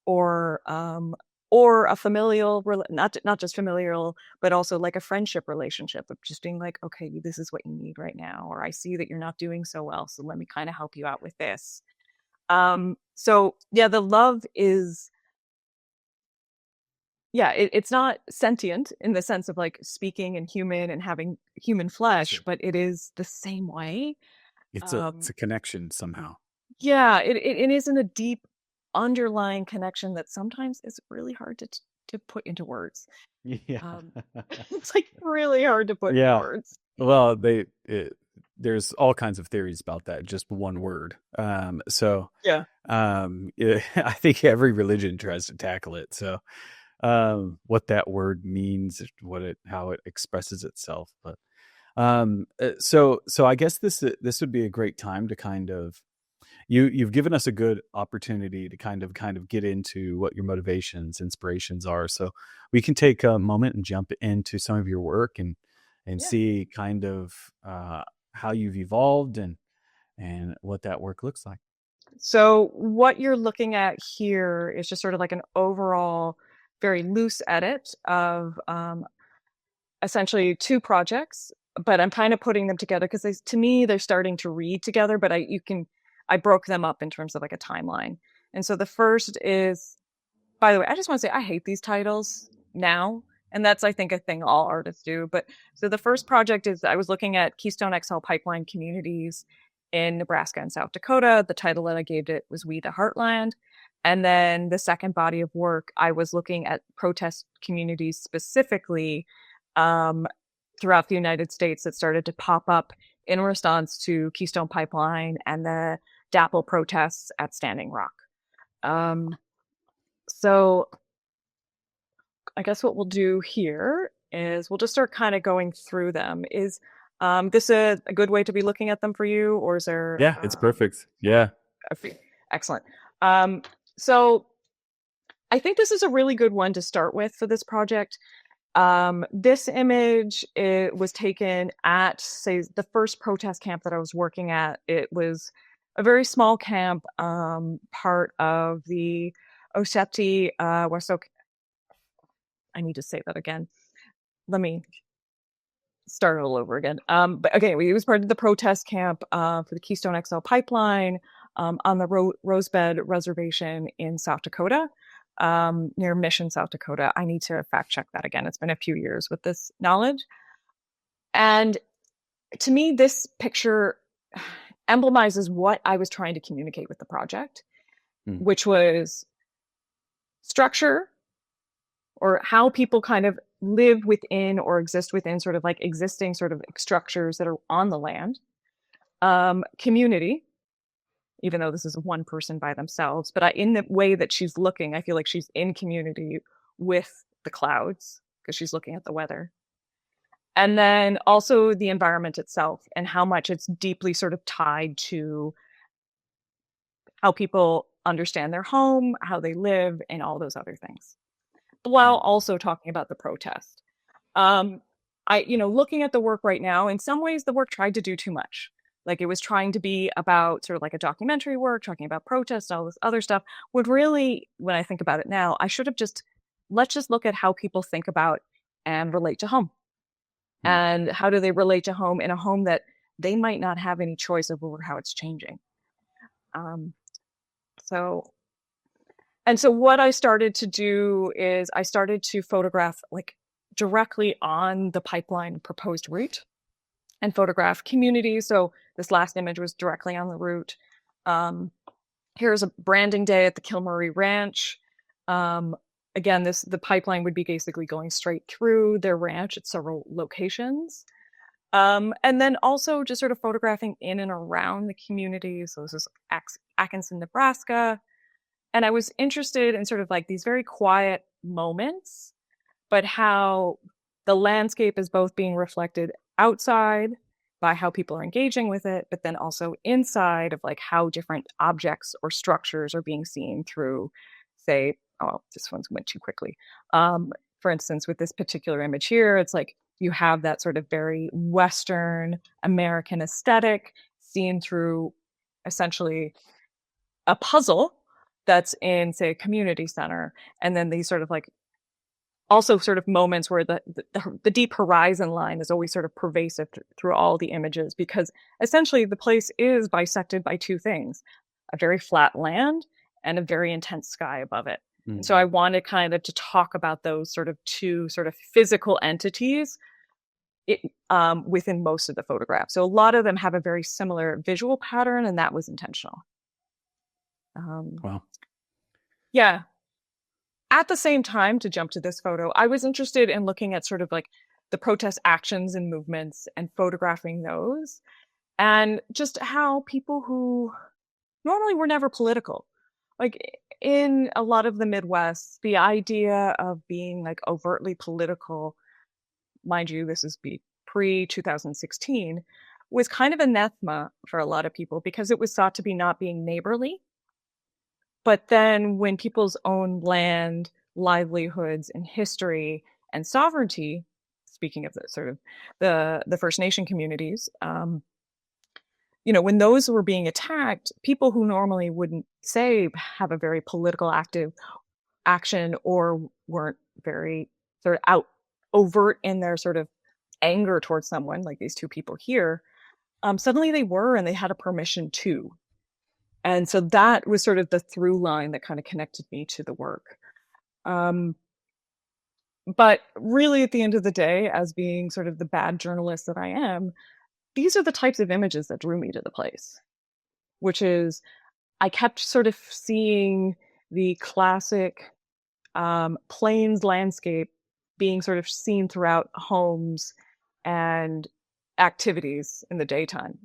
or or a familial not just familial, but also like a friendship relationship of just being like, okay, this is what you need right now, or I see that you're not doing so well, so let me kind of help you out with this. So yeah, the love is, yeah, it's not sentient in the sense of like speaking and human and having human flesh, sure, but it is the same way. it's um a connection somehow? yeah, it isn't a deep underlying connection that sometimes is really hard to put into words. Yeah. Um, it's like really hard to put into Yeah. words. Well, there's all kinds of theories about that, just one word. Yeah. Yeah, I think every religion tries to tackle it. So, what that word means, how it expresses itself. But so I guess this would be a great time to kind of, you've given us a good opportunity to kind of get into what your motivations, inspirations are. So we can take a moment and jump into some of your work, and Yeah. see kind of how you've evolved, and what that work looks like. So what you're looking at here is just sort of like an overall, very loose edit of essentially two projects, but I'm kind of putting them together because to me they're starting to read together. But I broke them up in terms of like a timeline. And so the first is, by the way, I just want to say I hate these titles now. And that's, I think, a thing all artists do. But so the first project is I was looking at Keystone XL pipeline communities in Nebraska and South Dakota. The title that I gave it was We the Heartland. And then the second body of work, I was looking at protest communities specifically um, throughout the United States that started to pop up in response to Keystone Pipeline and the DAPL protests at Standing Rock. Um, so I guess what we'll do here is we'll just start kind of going through them. Is this a good way to be looking at them for you, or is there Yeah, it's perfect. Yeah. excellent? Um, so I think this is a really good one to start with for this project. This image, it was taken at, say, the first protest camp that I was working at. It was a very small camp, part of the OCAD I need to say that again. Let me start all over again. But okay, he was part of the protest camp for the Keystone XL pipeline on the Rosebud Reservation in South Dakota, near Mission, South Dakota. I need to fact check that again. It's been a few years with this knowledge. And to me, this picture emblemizes what I was trying to communicate with the project, Mm. which was structure, or how people kind of live within or exist within sort of like existing sort of structures that are on the land, community, even though this is one person by themselves. But in the way that she's looking, I feel like she's in community with the clouds because she's looking at the weather. And then also the environment itself and how much it's deeply sort of tied to how people understand their home, how they live, and all those other things, while Mm. also talking about the protest. Um, looking at the work right now, in some ways, the work tried to do too much. Like it was trying to be about sort of like a documentary work, talking about protest, all this other stuff. Would really, when I think about it now, I should have let's just look at how people think about and relate to home. Mm. And how do they relate to home in a home that they might not have any choice over how it's changing. Um, so so what I started to do is I started to photograph like directly on the pipeline proposed route and photograph communities. So this last image was directly on the route. Um, Here's a branding day at the Kilmurray Ranch. Um, Again, the pipeline would be basically going straight through their ranch at several locations. And then also just sort of photographing in and around the community. So this is Atkinson, Nebraska. And I was interested in sort of like these very quiet moments, but how the landscape is both being reflected outside by how people are engaging with it, but then also inside of like how different objects or structures are being seen through, say, oh, this one went too quickly. For instance, with this particular image here, it's like you have that sort of very Western American aesthetic seen through essentially a puzzle that's in, say, a community center. And then these sort of like also sort of moments where the deep horizon line is always sort of pervasive through all the images, because essentially the place is bisected by two things, a very flat land and a very intense sky above it. And so I Mm. wanted kind of to talk about those sort of two sort of physical entities within most of the photographs. So a lot of them have a very similar visual pattern, and that was intentional. Um, Wow. yeah. At the same time, to jump to this photo, I was interested in looking at sort of like the protest actions and movements and photographing those, and just how people who normally were never political, like in a lot of the Midwest, the idea of being like overtly political, mind you, this is pre 2016, was kind of anathema for a lot of people because it was thought to be not being neighborly. But then when people's own land, livelihoods, and history and sovereignty, speaking of the sort of the First Nation communities, when those were being attacked, people who normally wouldn't say have a very political active action or weren't very sort of overt in their sort of anger towards someone, like these two people here, suddenly they were, and they had a permission to. And so that was sort of the through line that kind of connected me to the work. Um, but really, at the end of the day, as being sort of the bad journalist that I am, these are the types of images that drew me to the place, which is I kept sort of seeing the classic plains landscape being sort of seen throughout homes and activities in the daytime.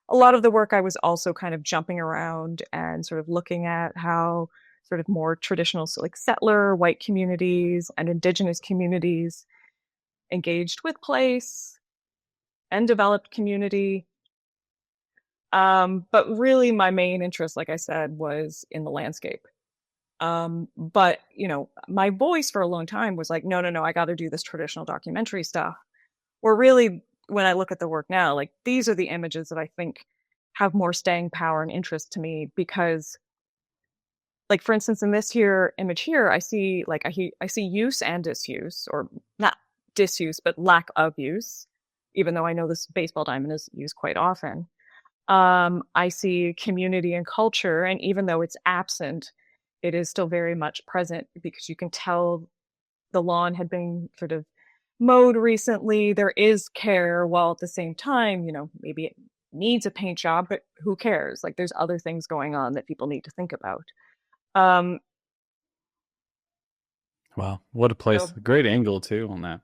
A lot of the work I was also kind of jumping around and sort of looking at how sort of more traditional, so like settler white communities and indigenous communities engaged with place and developed community. But really my main interest, like I said, was in the landscape. But my voice for a long time was like, no, no, no, I got to do this traditional documentary stuff. Or really, when I look at the work now, like these are the images that I think have more staying power and interest to me because, like for instance, in this here image here, I see use and disuse, or not disuse, but lack of use, even though I know this baseball diamond is used quite often. I see community and culture, and even though it's absent, it is still very much present because you can tell the lawn had been sort of mowed recently. There is care, while at the same time, maybe it needs a paint job, but who cares? Like there's other things going on that people need to think about. Um, Wow. What a place. so Great angle too on that.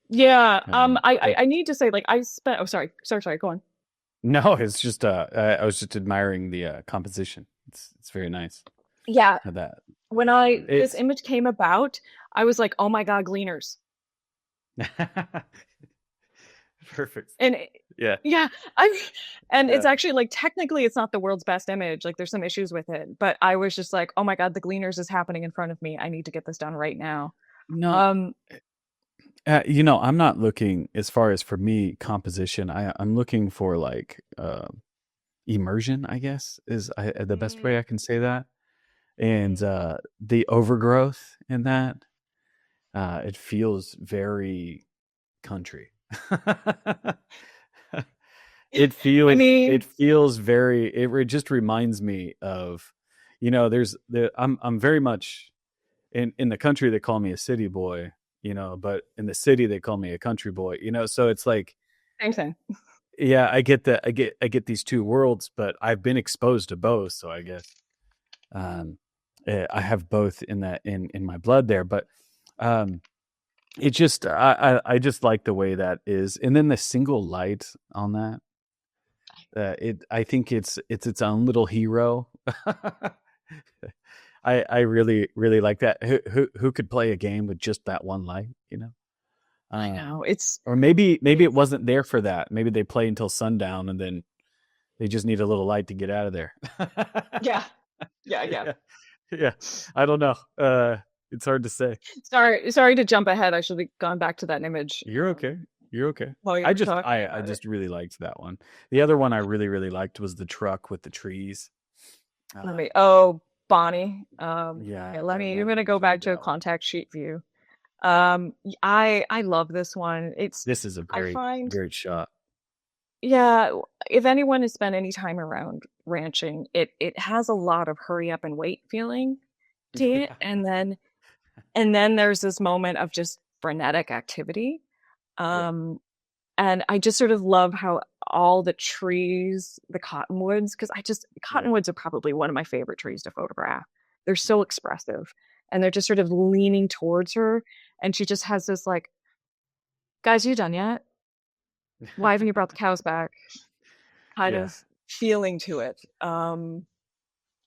yeah, Um, I need to say, like I spent. Oh, sorry, go on. No, it's just I was just admiring the composition. It's very nice. Yeah, That when this it's image came about, I was like, oh my God, gleaners. perfect. And Yeah, yeah, I and it's yeah. actually like technically it's not the world's best image. Like there's some issues with it, but I was just like, oh my God, the gleaners is happening in front of me. I need to get this done right now. No, Um, I'm not looking as far as for me composition. I'm looking for like immersion, I guess is the best way mm, I can say that. And mm. the overgrowth in that, it feels very country. I It mean, feels very, it just reminds me of, there's I'm very much in the country they call me a city boy, but in the city they call me a country boy, so it's like, same thing. yeah, I get these two worlds, but I've been exposed to both, so I guess I have both in that in my blood there, but um it just I just like the way that is, and then the single light on that, it I think it's its own little hero. I really really like that. Who could play a game with just that one light, I uh know or maybe it it's wasn't there for that. Maybe they play until sundown and then they just need a little light to get out of there. yeah, yeah, yeah. Yeah, yeah, I don't know, it's hard to say. Sorry to jump ahead. I should have gone back to that image You're okay. You're okay. while you I were just talking I about it. just really liked that one. The other one I really really liked was the truck with the trees. Let Uh, me. Oh, Bonnie. yeah, Okay, let I me. You're really gonna go enjoyed back to a that one. contact sheet view. I love this one. This is a I great find, great shot. yeah, if anyone has spent any time around ranching, it has a lot of hurry up and wait feeling to it, and then there's this moment of just frenetic activity. Yeah, Um, and I just sort of love how all the trees, the cottonwoods, because yeah, cottonwoods are probably one of my favorite trees to photograph. They're so yeah. expressive, and they're just sort of leaning towards her, and she just has this like, "Guys, you done yet? Why haven't you brought the cows back?" kind Yeah, of feeling to it.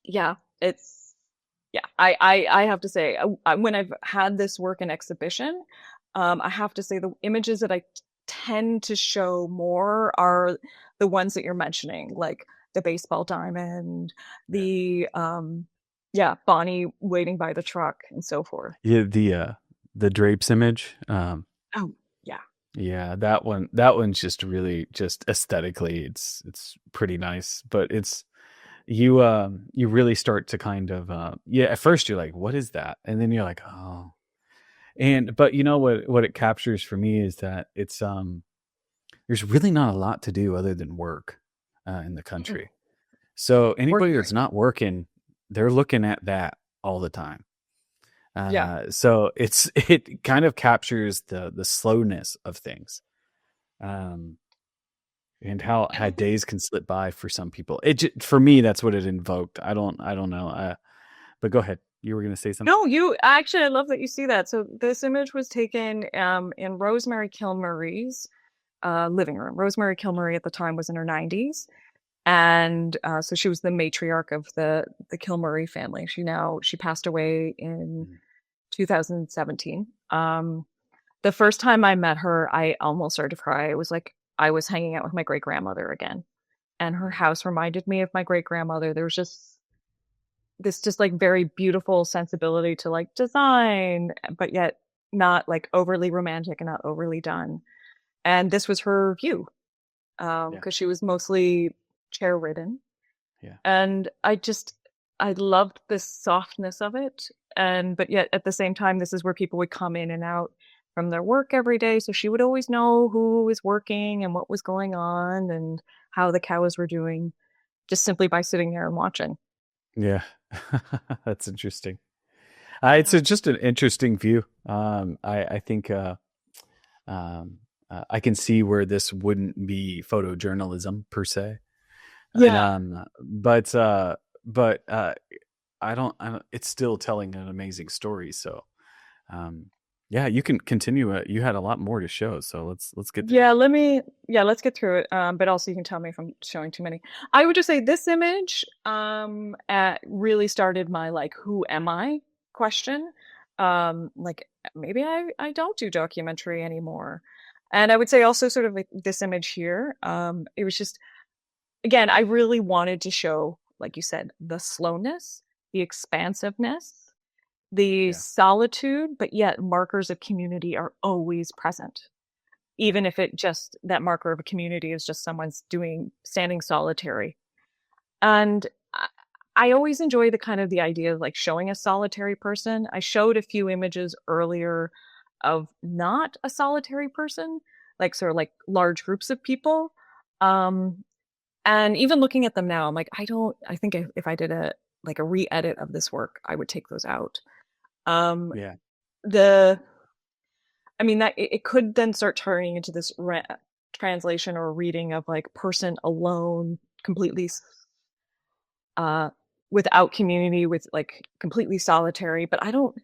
Yeah, it's yeah. I have to say, when I've had this work in exhibition, I have to say the images that I tend to show more are the ones that you're mentioning, like the baseball diamond, yeah. yeah, Bonnie waiting by the truck, and so forth. Yeah, the drapes image. Oh, yeah. Yeah, that one's just really just aesthetically it's pretty nice, but it's you really start to kind of yeah, at first you're like, what is that? And then you're like, oh. And but you know what it captures for me is that it's there's really not a lot to do other than work in the Mm-mm. country. So Work anybody that's very. not working, they're looking at that all the time. Yeah. So it kind of captures the slowness of things, um, and And how I think days can slip by for some people. For me, that's what it invoked. I don't know. But go ahead. You were going to say something. no, you actually, I love that you see that. So this image was taken in Rosemary Kilmurray's living room. Rosemary Kilmurray at the time was in her 90s, and so she was the matriarch of the Kilmurray family. She passed away in Mm. 2017. The first time I met her, I almost started to cry. It was like I was hanging out with my great grandmother again, and her Mm. house reminded me of my great grandmother. There was just this just like very beautiful sensibility to like design, but yet not like overly romantic and not overly done. And this was her view, Yeah, because she was mostly chair ridden. yeah, And I loved this softness of it. And, but yet at the same time, this is where people would come in and out from their work every day. So she would always know who was working and what was going on and how the cows were doing just simply by sitting there and watching. yeah. That's interesting. It's Yeah. just an interesting view. I think I can see where this wouldn't be photojournalism per se. Yeah. But I don't it's still telling an amazing story. So um Yeah, you can continue it. You had a lot more to show, so let's get to it. Yeah, let's get through it. But also you can tell me if I'm showing too many. I would just say this image really started my like who am I question. Like maybe I don't do documentary anymore. And I would say also sort of like this image here. It was just again, I really wanted to show, like you said, the slowness, the expansiveness, the Yeah. solitude, but yet markers of community are always present even if it just that marker of a community is just someone's standing solitary. And I always enjoy the kind of the idea of like showing a solitary person. I showed a few images earlier of not a solitary person, like sort of like large groups of people. Um, and even looking at them now, I'm like, I think if I did a like a re-edit of this work, I would take those out. Um, Yeah. the I mean, that it could then start turning into this translation or reading of like person alone, completely uh, without community, with like completely solitary. But I don't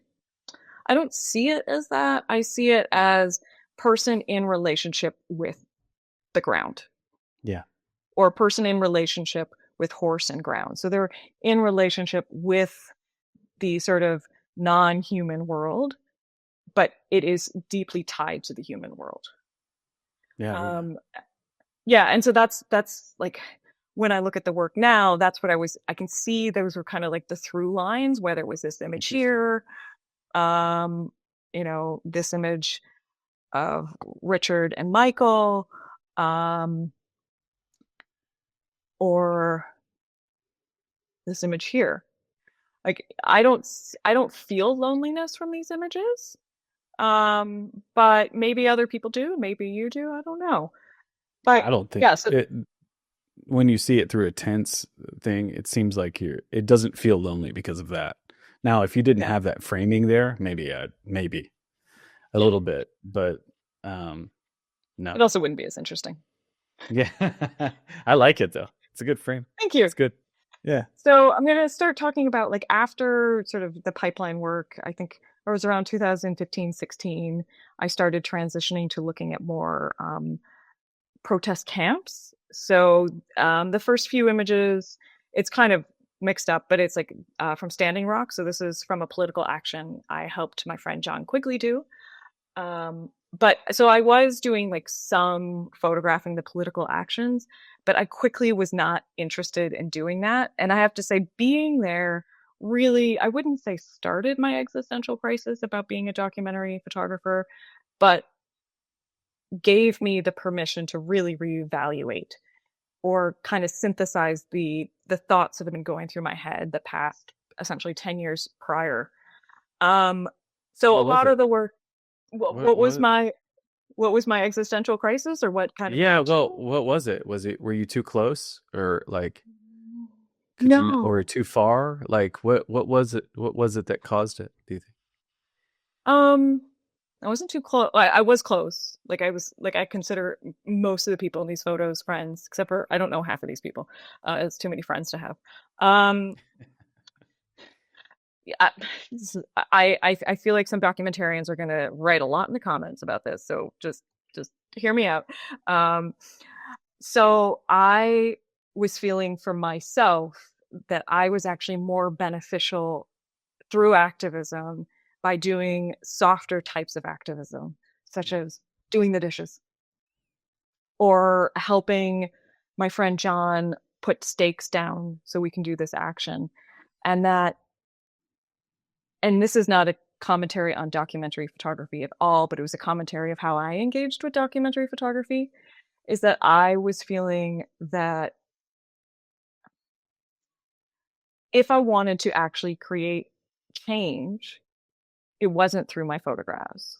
see it as that. I see it as person in relationship with the ground, Yeah. or person in relationship with horse and ground. So they're in relationship with the sort of non-human world, but it is deeply tied to the human world. Yeah. Yeah. Um, Yeah, and so that's like when I look at the work now, that's what I can see those were kind of like the through lines, whether it was this image Interesting. here, um, this image of Richard and Michael, um, or this image here. Like I don't feel loneliness from these images. But maybe other people do, maybe you do, I don't know. But I don't think yeah, so it when you see it through a tense thing, it seems like it doesn't feel lonely because of that. Now, if you didn't yeah, have that framing there, maybe a little bit, but um no. it also wouldn't be as interesting. Yeah. I like it though. It's a good frame. Thank you. It's good. Yeah. So I'm going to start talking about like after sort of the pipeline work. I think it was around 2015, 16. I started transitioning to looking at more protest camps. So the first few images, it's kind of mixed up, but it's like from Standing Rock. So this is from a political action I helped my friend John Quigley do. But so I was doing like some photographing the political actions, but I quickly was not interested in doing that. And I have to say, being there really, I wouldn't say started my existential crisis about being a documentary photographer, but gave me the permission to really reevaluate or kind of synthesize the thoughts that have been going through my head the past essentially 10 years prior. Um, so a What was lot of it? the work, What was what was my existential crisis or what kind of Yeah, well, reaction? what was it? Were you too close or like could you or No. too far? Like what was it? What was it that caused it, do you think? Um, I wasn't too close. I was close. Like I was like I consider most of the people in these photos friends, except for I don't know half of these people. It's too many friends to have. Um, yeah, I feel like some documentarians are going to write a lot in the comments about this, so just hear me out. Um, so I was feeling for myself that I was actually more beneficial through activism by doing softer types of activism, such as doing the dishes or helping my friend John put stakes down so we can do this action. And that, and this is not a commentary on documentary photography at all, but it was a commentary of how I engaged with documentary photography, is that I was feeling that if I wanted to actually create change, it wasn't through my photographs,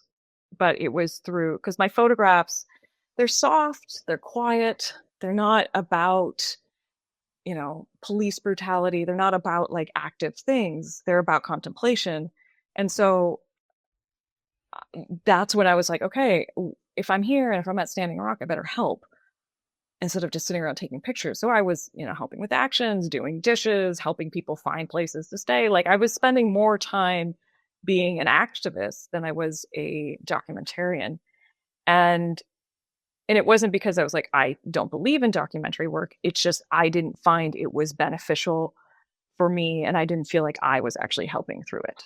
but it was through, because my photographs, they're soft, they're quiet, they're not about, police brutality. They're not about like active things. They're about contemplation. And so that's when I was like, okay, if I'm here and if I'm at Standing Rock, I better help instead of just sitting around taking pictures. So I was, helping with actions, doing dishes, helping people find places to stay. Like I was spending more time being an activist than I was a documentarian. And it wasn't because I was like, I don't believe in documentary work. It's just I didn't find it was beneficial for me, and I didn't feel like I was actually helping through it.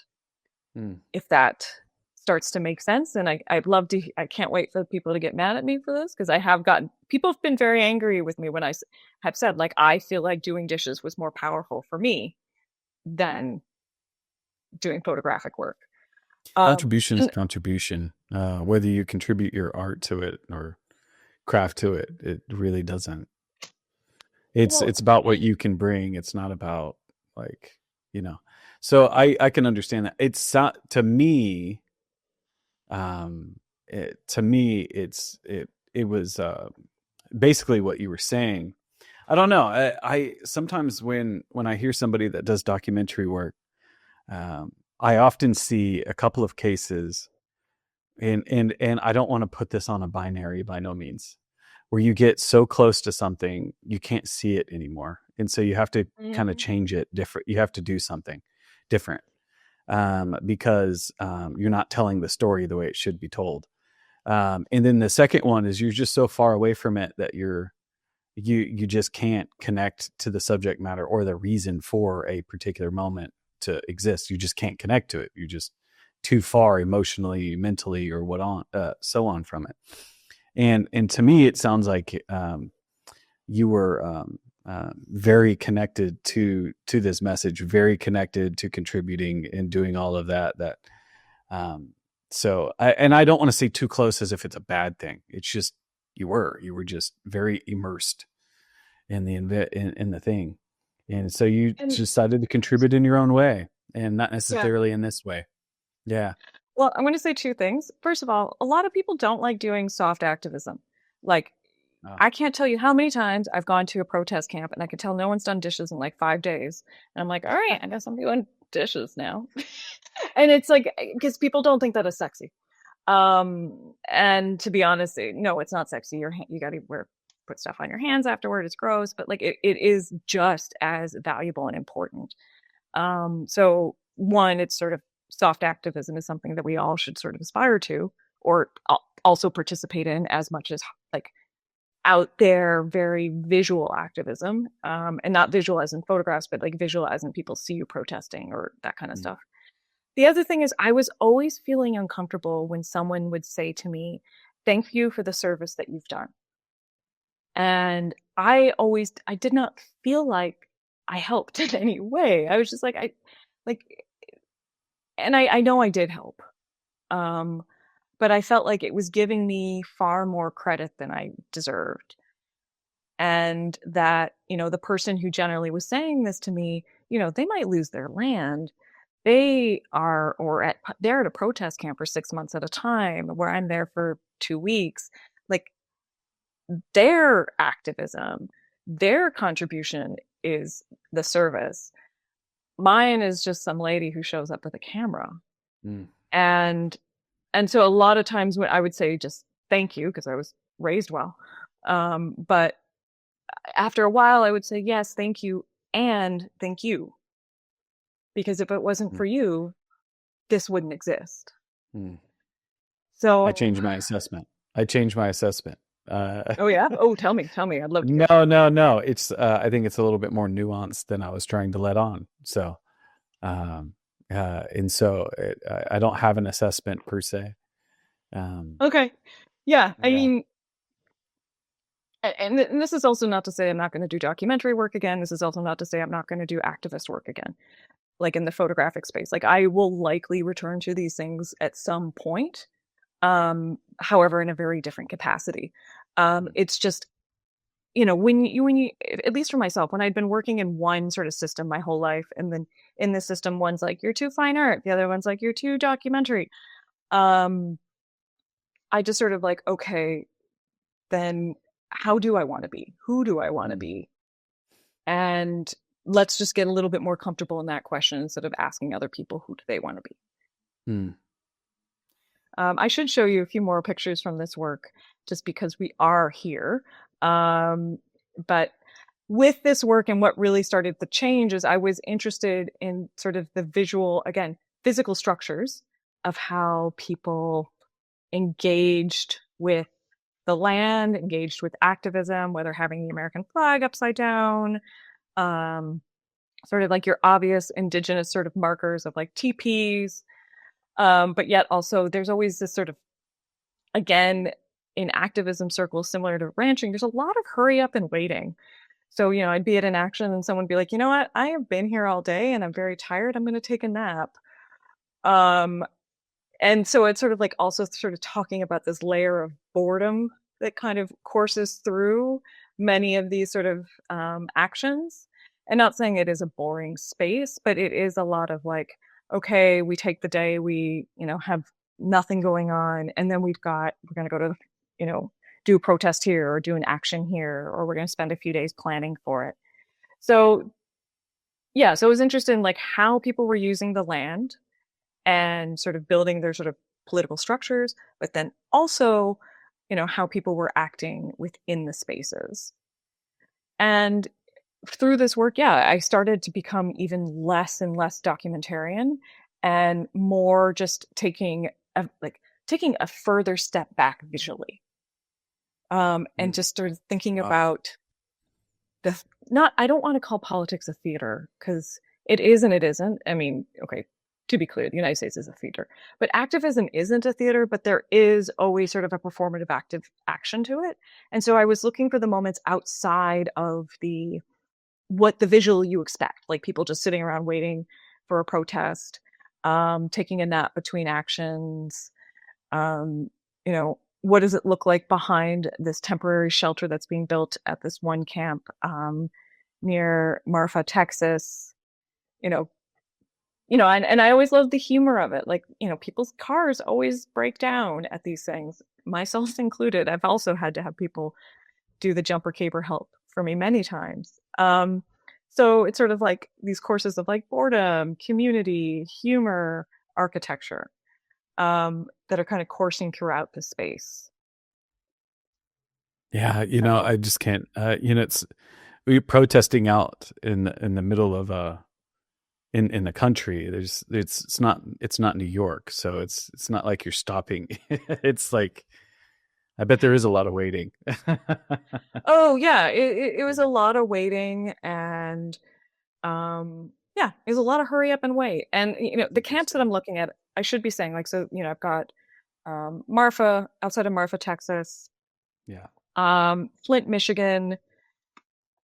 Mm. If that starts to make sense. And I'd love to, I can't wait for people to get mad at me for this, because I have gotten, people have been very angry with me when I have said, like, I feel like doing dishes was more powerful for me than doing photographic work. Contribution is And, contribution. Whether you contribute your art to it or craft to it, it really doesn't. well, It's about what you can bring. It's not about, like, you know. So I can understand that. It's to me. To me, it was basically what you were saying. I don't know. I sometimes when I hear somebody that does documentary work, I often see a couple of cases, and I don't want to put this on a binary by no means, where you get so close to something you can't see it anymore, and so you have to kind of mm, change it different. You have to do something different, because you're not telling the story the way it should be told. And then the second one is you're just so far away from it that you just can't connect to the subject matter or the reason for a particular moment to exist. You just can't connect to it. You're just too far emotionally, mentally, or so on from it. And to me, it sounds like you were very connected to this message, very connected to contributing and doing all of that. So I don't want to say too close as if it's a bad thing. It's just you were just very immersed in the thing, and so you and decided to contribute in your own way, and not yeah. necessarily in this way. Yeah. Well, I'm going to say two things. First of all, a lot of people don't like doing soft activism. Like, Oh. I can't tell you how many times I've gone to a protest camp and I could tell no one's done dishes in like 5 days. And I'm like, all right, I guess I'm doing dishes now. And it's like, because people don't think that is sexy. And to be honest, no, it's not sexy. You got to put stuff on your hands afterward. It's gross, but like it is just as valuable and important. So one, it's sort of soft activism is something that we all should sort of aspire to, or also participate in as much as like out there, very visual activism, and not visual as in photographs, but like visual as in people see you protesting or that kind of Mm. stuff. The other thing is, I was always feeling uncomfortable when someone would say to me, "Thank you for the service that you've done." And I did not feel like I helped in any way. I was just like, like, and I know I did help. Um, but I felt like it was giving me far more credit than I deserved. And that, the person who generally was saying this to me, they might lose their land. They're at a protest camp for 6 months at a time, where I'm there for 2 weeks. Like, their activism, their contribution is the service. Mine is just some lady who shows up with a camera. Mm. And so a lot of times when I would say just thank you, because I was raised well. But after a while I would say yes, thank you, and thank you. Because if it wasn't Mm. for you, this wouldn't exist. Mm. I So, changed my assessment. I changed my assessment. oh yeah? Oh, tell me. I'd love to hear. No. It's I think it's a little bit more nuanced than I was trying to let on. So, and so I don't have an assessment per se. Okay. Yeah. I Yeah. mean, and this is also not to say I'm not going to do documentary work again. This is also not to say I'm not going to do activist work again, like in the photographic space. Like, I will likely return to these things at some point, however, in a very different capacity. It's just, when you, at least for myself, when I'd been working in one sort of system my whole life, and then in this system, one's like, you're too fine art, the other one's like, you're too documentary. Um, I just sort of like, okay, then how do I want to be? Who do I want to Mm. be? And let's just get a little bit more comfortable in that question instead of asking other people who do they want to be. Mm. I should show you a few more pictures from this work just because we are here. But with this work, and what really started the change is I was interested in sort of the visual, again, physical structures of how people engaged with the land, engaged with activism, whether having the American flag upside down, um, sort of like your obvious indigenous sort of markers of like teepees. But yet also there's always this sort of, again, in activism circles similar to ranching, there's a lot of hurry up and waiting. So, I'd be at an action and someone would be like, you know what, I have been here all day and I'm very tired. I'm going to take a nap. Um, and so it's sort of like also sort of talking about this layer of boredom that kind of courses through many of these sort of actions. And not saying it is a boring space, but it is a lot of like, okay, we take the day, we, have nothing going on. And then we're going to go to, do a protest here or do an action here, or we're going to spend a few days planning for it. So, yeah, so I was interested in like how people were using the land and sort of building their sort of political structures, but then also, how people were acting within the spaces. And through this work, yeah, I started to become even less and less documentarian and more just taking a further step back visually. And just started thinking about the not I don't want to call politics a theater because it is and it isn't. I mean, okay, to be clear, the United States is a theater, but activism isn't a theater, but there is always sort of a performative active action to it. And so I was looking for the moments outside of what the visual you expect, like people just sitting around waiting for a protest, taking a nap between actions, um, what does it look like behind this temporary shelter that's being built at this one camp near Marfa, Texas? You know, and I always love the humor of it. Like, people's cars always break down at these things, myself included. I've also had to have people do the jumper caber help for me many times. So it's sort of like these courses of like boredom, community, humor, architecture, that are kind of coursing throughout the space. Yeah, So I just can't. It's we protesting out in the middle of in the country. It's not New York, so it's not like you're stopping. It's like I bet there is a lot of waiting. oh yeah, it was a lot of waiting and yeah, it was a lot of hurry up and wait. And the camps that Interesting. I'm looking at, I should be saying like, so I've got Marfa, outside of Marfa, Texas, Yeah. Flint, Michigan.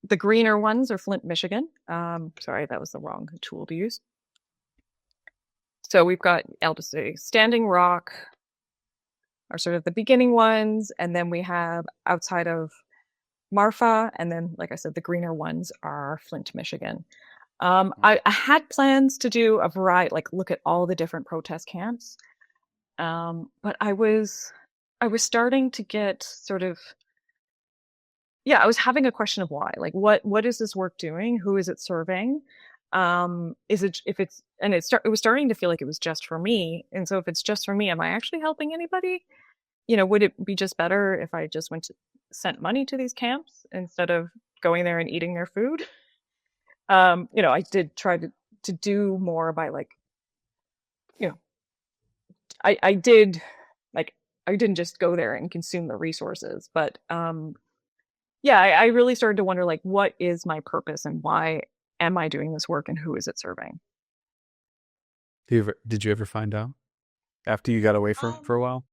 The greener ones are Flint, Michigan. Sorry, that was the wrong tool to use. So we've got, I'll just say, Standing Rock are sort of the beginning ones, and then we have outside of Marfa, and then, like I said, the greener ones are Flint, Michigan. I had plans to do a variety, like look at all the different protest camps, but I was starting to get sort of, yeah, I was having a question of why. Like, what is this work doing? Who is it serving? Is it if it's and it was starting to feel like it was just for me. And so if it's just for me, am I actually helping anybody? Would it be just better if I just sent money to these camps instead of going there and eating their food? I did try to do more by like, you know, I did like I didn't just go there and consume the resources, but yeah, I really started to wonder like what is my purpose and why am I doing this work and who is it serving? Did you ever find out after you got away for a Um, while?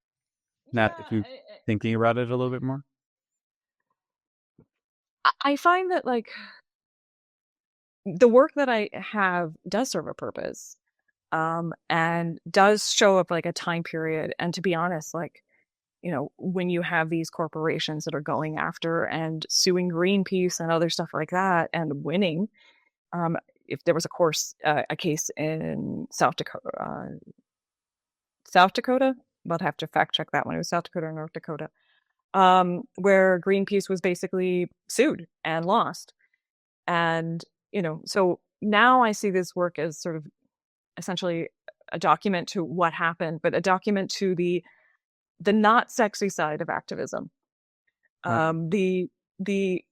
Not if yeah, you thinking about it a little bit more. I find that like the work that I have does serve a purpose, and does show up like a time period. And to be honest, like, when you have these corporations that are going after and suing Greenpeace and other stuff like that and winning, um, if there was a case in South Dakota, I'll have to fact check that one. It was South Dakota or North Dakota, where Greenpeace was basically sued and lost. And, so now I see this work as sort of essentially a document to what happened, but a document to the not sexy side of activism. Right. The the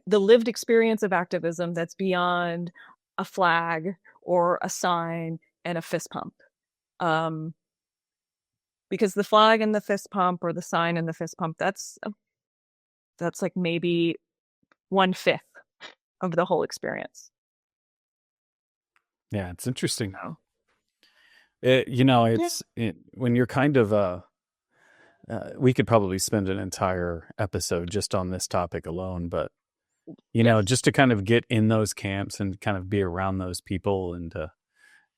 the lived experience of activism that's beyond a flag or a sign and a fist pump. Because the flag and the fist pump, or the sign and the fist pump, that's like maybe 1/5 of the whole experience. Yeah, it's interesting. So, When you're kind of we could probably spend an entire episode just on this topic alone, but just to kind of get in those camps and kind of be around those people and to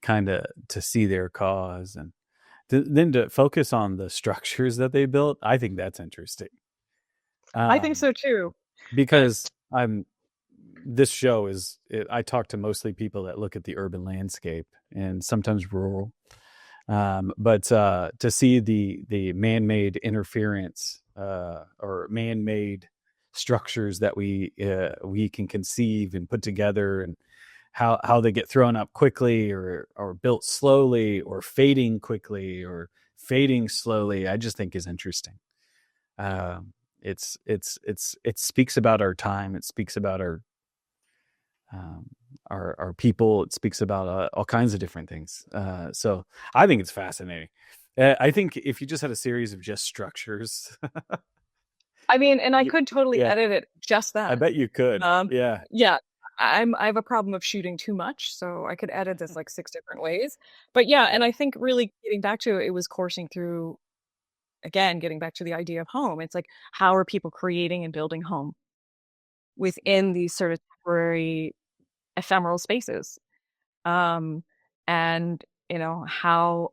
kind of to see their cause and then to focus on the structures that they built. I think that's interesting. I think so too. Because this show I talk to mostly people that look at the urban landscape and sometimes rural. But to see the man-made interference or man-made structures that we can conceive and put together, and how they get thrown up quickly or built slowly or fading quickly or fading slowly, I just think is interesting. It speaks about our time. It speaks about our people. It speaks about all kinds of different things. So I think it's fascinating. I think if you just had a series of just structures, I mean, and I could totally edit it just that. I bet you could. Yeah. I have a problem of shooting too much, so I could edit this like 6 different ways. But and I think really getting back to it was coursing through, again, getting back to the idea of home. It's like, how are people creating and building home within these sort of temporary, ephemeral spaces? And how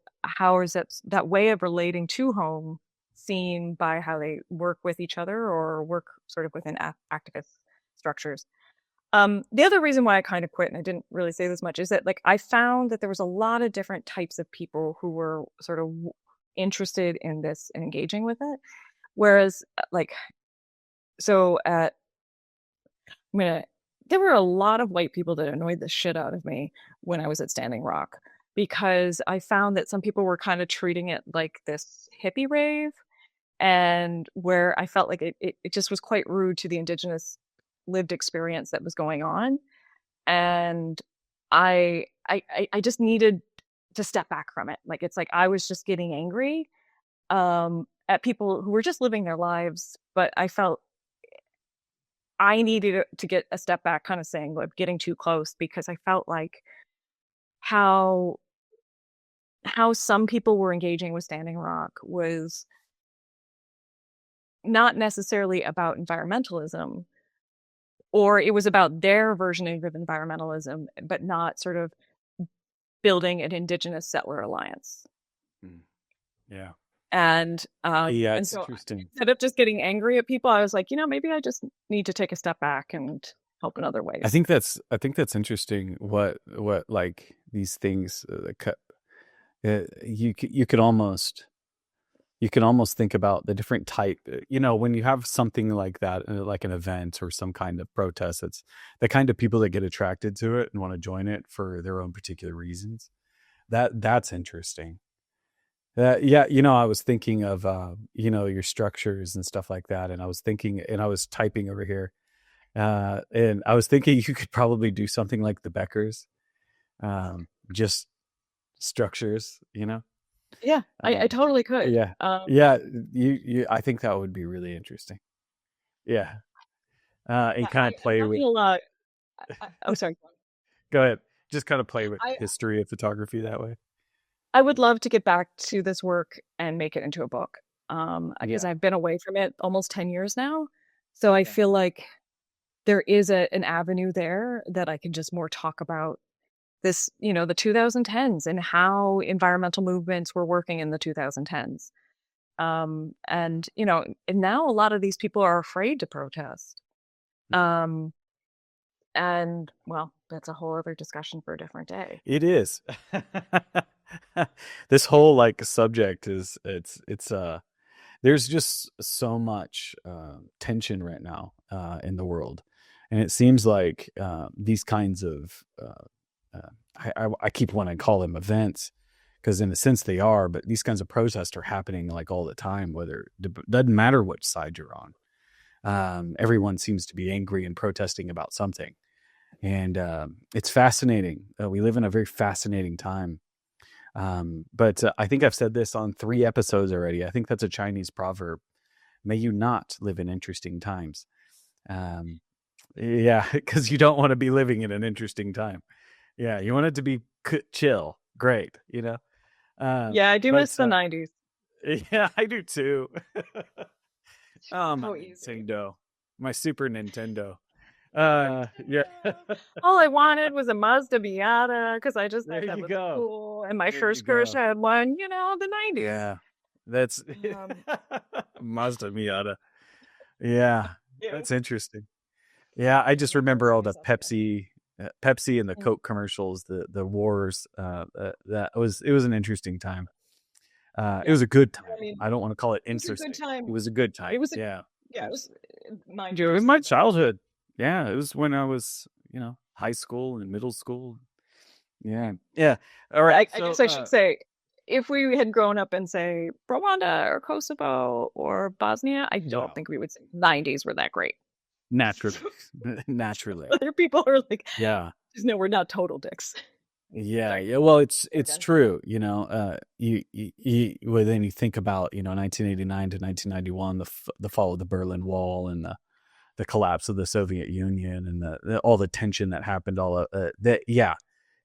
is that way of relating to home seen by how they work with each other or work sort of within activist structures? The other reason why I kind of quit, and I didn't really say this much, is that like I found that there was a lot of different types of people who were sort of interested in this and engaging with it. Whereas there were a lot of white people that annoyed the shit out of me when I was at Standing Rock, because I found that some people were kind of treating it like this hippie rave, and where I felt like it just was quite rude to the Indigenous lived experience that was going on. And I just needed to step back from it. Like, it's like I was just getting angry at people who were just living their lives, but I felt I needed to get a step back, kind of saying, like, getting too close, because I felt like how some people were engaging with Standing Rock was not necessarily about environmentalism, or it was about their version of environmentalism, but not sort of building an Indigenous settler alliance. Yeah. And it's so interesting. Instead of just getting angry at people, I was like, maybe I just need to take a step back and help in other ways. I think that's interesting. What like these things you could almost think about the different type. When you have something like that, like an event or some kind of protest, it's the kind of people that get attracted to it and want to join it for their own particular reasons. That's interesting. I was thinking of your structures and stuff like that, and I was thinking, and I was typing over here, and I was thinking you could probably do something like the Beckers, just structures, Yeah, I totally could. Yeah. I think that would be really interesting. Yeah. And kind of play with. Oh, sorry. Go ahead. Just kind of play with history of photography that way. I would love to get back to this work and make it into a book, because I've been away from it almost 10 years now. So I feel like there is an avenue there that I can just more talk about this, the 2010s and how environmental movements were working in the 2010s. And now a lot of these people are afraid to protest. And well, that's a whole other discussion for a different day. It is. This whole subject is there's just so much tension right now in the world, and it seems like these kinds of I keep wanting to call them events, because in a sense they are, but these kinds of protests are happening all the time, whether it doesn't matter which side you're on. Everyone seems to be angry and protesting about something. And it's fascinating. We live in a very fascinating time. But I think I've said this on 3 episodes already. I think that's a Chinese proverb. May you not live in interesting times. Um, yeah, because you don't want to be living in an interesting time. Yeah, you want it to be chill, great, you know. Yeah, I do miss But the 90s. yeah, I do too. Oh, my So easy. Nintendo, my Super Nintendo. Super Yeah, Nintendo. All I wanted was a Mazda Miata because I just thought there that you was go. cool. And my There you first crush go. had one, the 90s. Yeah, that's Um, Mazda Miata. Yeah, yeah, that's interesting. Yeah, I just we were remember all wearing the something. Pepsi and the Mm. Coke commercials, the wars. That was it was an interesting time. It Yeah. was a good I time. mean, I don't want to call it it was a good interesting. It time. was a good time. It was a, Yeah, yeah, it it was. was, mind you, it Yeah, was in still my the 90s. childhood. Yeah, it was when I was, high school and middle school. Yeah, yeah. All right. I So, guess I should say, if we had grown up in, say, Rwanda or Kosovo or Bosnia, I don't well, think we would say 90s were that great. naturally, naturally. Other people are like, Yeah. just know we're not total dicks. Yeah, Sorry. yeah. Well, Go it's again. true. Well, then you think about 1989 to 1991, the fall of the Berlin Wall and the collapse of the Soviet Union and all the tension that happened. All of that. Yeah,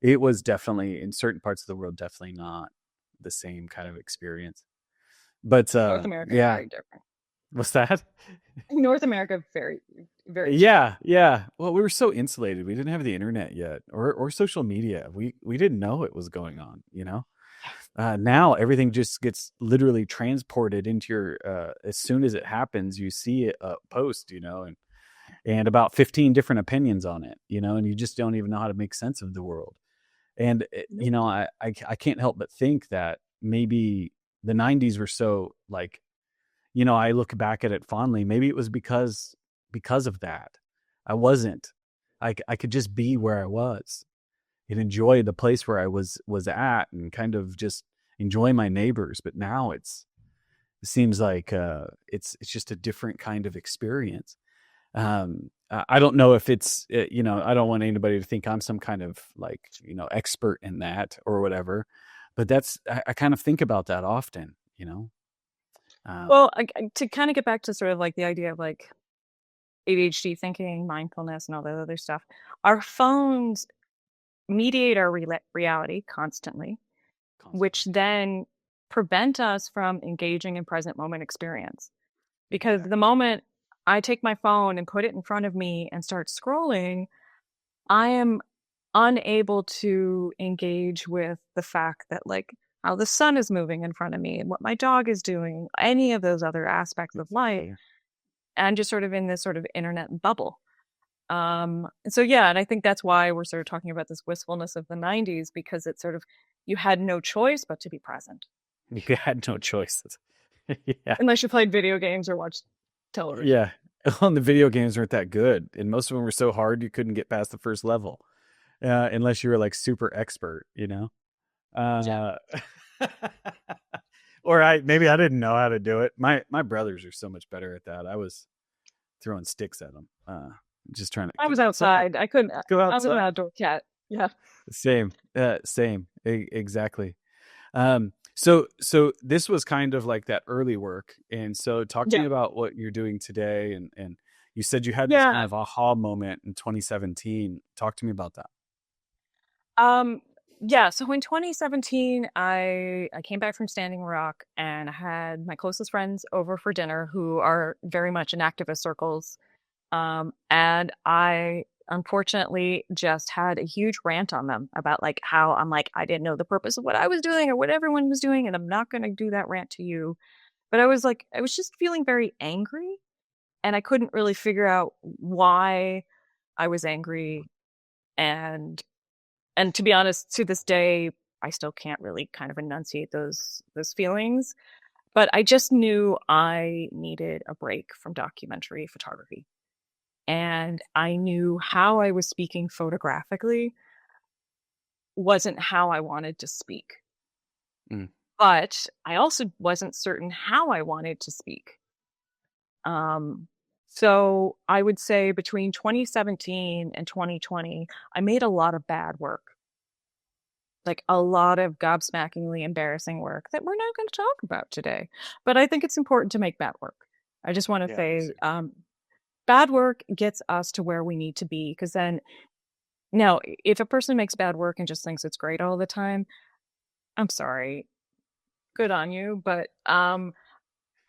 it was definitely in certain parts of the world, definitely not the same kind of experience. But North America, yeah, very different. what's that? North America, very, very different. Yeah, yeah. Well, we were so insulated. We didn't have the internet yet, or social media. We didn't know it was going on. Now everything just gets literally transported into your. As soon as it happens, you see it post. And about 15 different opinions on it. And you just don't even know how to make sense of the world. And Nope. I can't help but think that maybe the 90s were so like, I look back at it fondly. Maybe it was because of that. I wasn't. I could just be where I was and enjoy the place where I was at and kind of just enjoy my neighbors. But now it seems like it's just a different kind of experience. I don't know if it's I don't want anybody to think I'm some kind of like expert in that or whatever, but I kind of think about that often. Um, Well, to kind of get back to sort of like the idea of like ADHD thinking, mindfulness, and all that other stuff, our phones mediate our reality constantly, which constantly. then prevent us from engaging in present moment experience. Because the Exactly. moment I take my phone and put it in front of me and start scrolling, I am unable to engage with the fact that, like, how the sun is moving in front of me and what my dog is doing, any of those other aspects of life, Exactly. and just sort of in this sort of internet bubble. And so, yeah, and I think that's why we're sort of talking about this wistfulness of the 90s, because it's sort of, you had no choice but to be present, You had no choices. Yeah. unless you played video games or watched television. Yeah. And the video games weren't that good. And most of them were so hard you couldn't get past the first level. Unless you were like super expert. Yeah. Uh, or maybe I didn't know how to do it. My brothers are so much better at that. I was throwing sticks at them. Just trying to I go was outside. outside. I couldn't, Go I was an outside. outdoor cat. Yeah. Same. Same. Exactly. So this was kind of like that early work. And so talk to me Yeah. about what you're doing today. And you said you had this kind Yeah. of aha moment in 2017. Talk to me about that. Um, yeah, so in 2017, I came back from Standing Rock and I had my closest friends over for dinner who are very much in activist circles. And I unfortunately just had a huge rant on them about like how I'm like, I didn't know the purpose of what I was doing or what everyone was doing, and I'm not going to do that rant to you. But I was like, I was just feeling very angry and I couldn't really figure out why I was angry. And to be honest, to this day, I still can't really kind of enunciate those feelings. But I just knew I needed a break from documentary photography. And I knew how I was speaking photographically wasn't how I wanted to speak. Mm. But I also wasn't certain how I wanted to speak. Um, So I would say between 2017 and 2020, I made a lot of bad work, like a lot of gobsmackingly embarrassing work that we're not going to talk about today. But I think it's important to make bad work. I just want to Yeah, me say too. bad work gets us to where we need to be. Because then, now, if a person makes bad work and just thinks it's great all the time, I'm sorry, good on you. But Yeah,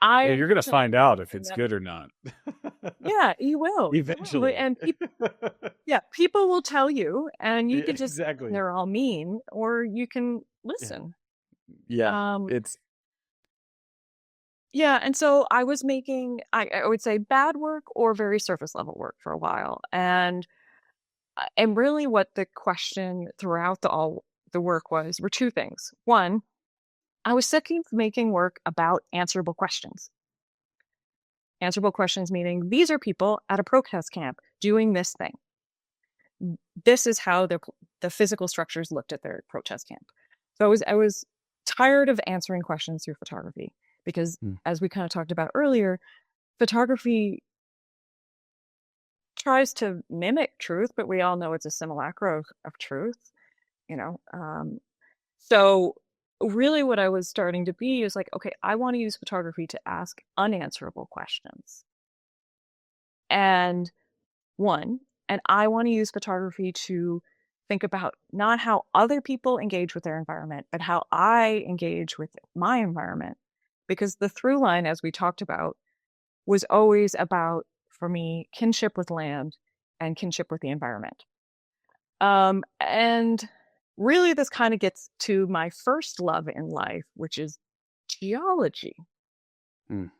I you're gonna personally find think out you if can it's never. good or not. Yeah, you will. You will. Eventually. And people, yeah, people will tell you, and you Yeah, can just, exactly. they're all mean, or you can Yeah. listen. Yeah. Um, It's yeah, and so I was making, I would say bad work or very surface level work for a while. And really what the question throughout all the work were two things. One, I was sick of making work about answerable questions. Answerable questions meaning these are people at a protest camp doing this thing. This is how the physical structures looked at their protest camp. So I was tired of answering questions through photography because, mm, as we kind of talked about earlier, photography tries to mimic truth, but we all know it's a simulacra of truth, you know. So really what I was starting to be is like, okay, I want to use photography to ask unanswerable questions. And one, and I want to use photography to think about not how other people engage with their environment, but how I engage with my environment. Because the through line, as we talked about, was always about, for me, kinship with land and kinship with the environment. And really, this kind of gets to my first love in life, which is geology. mm.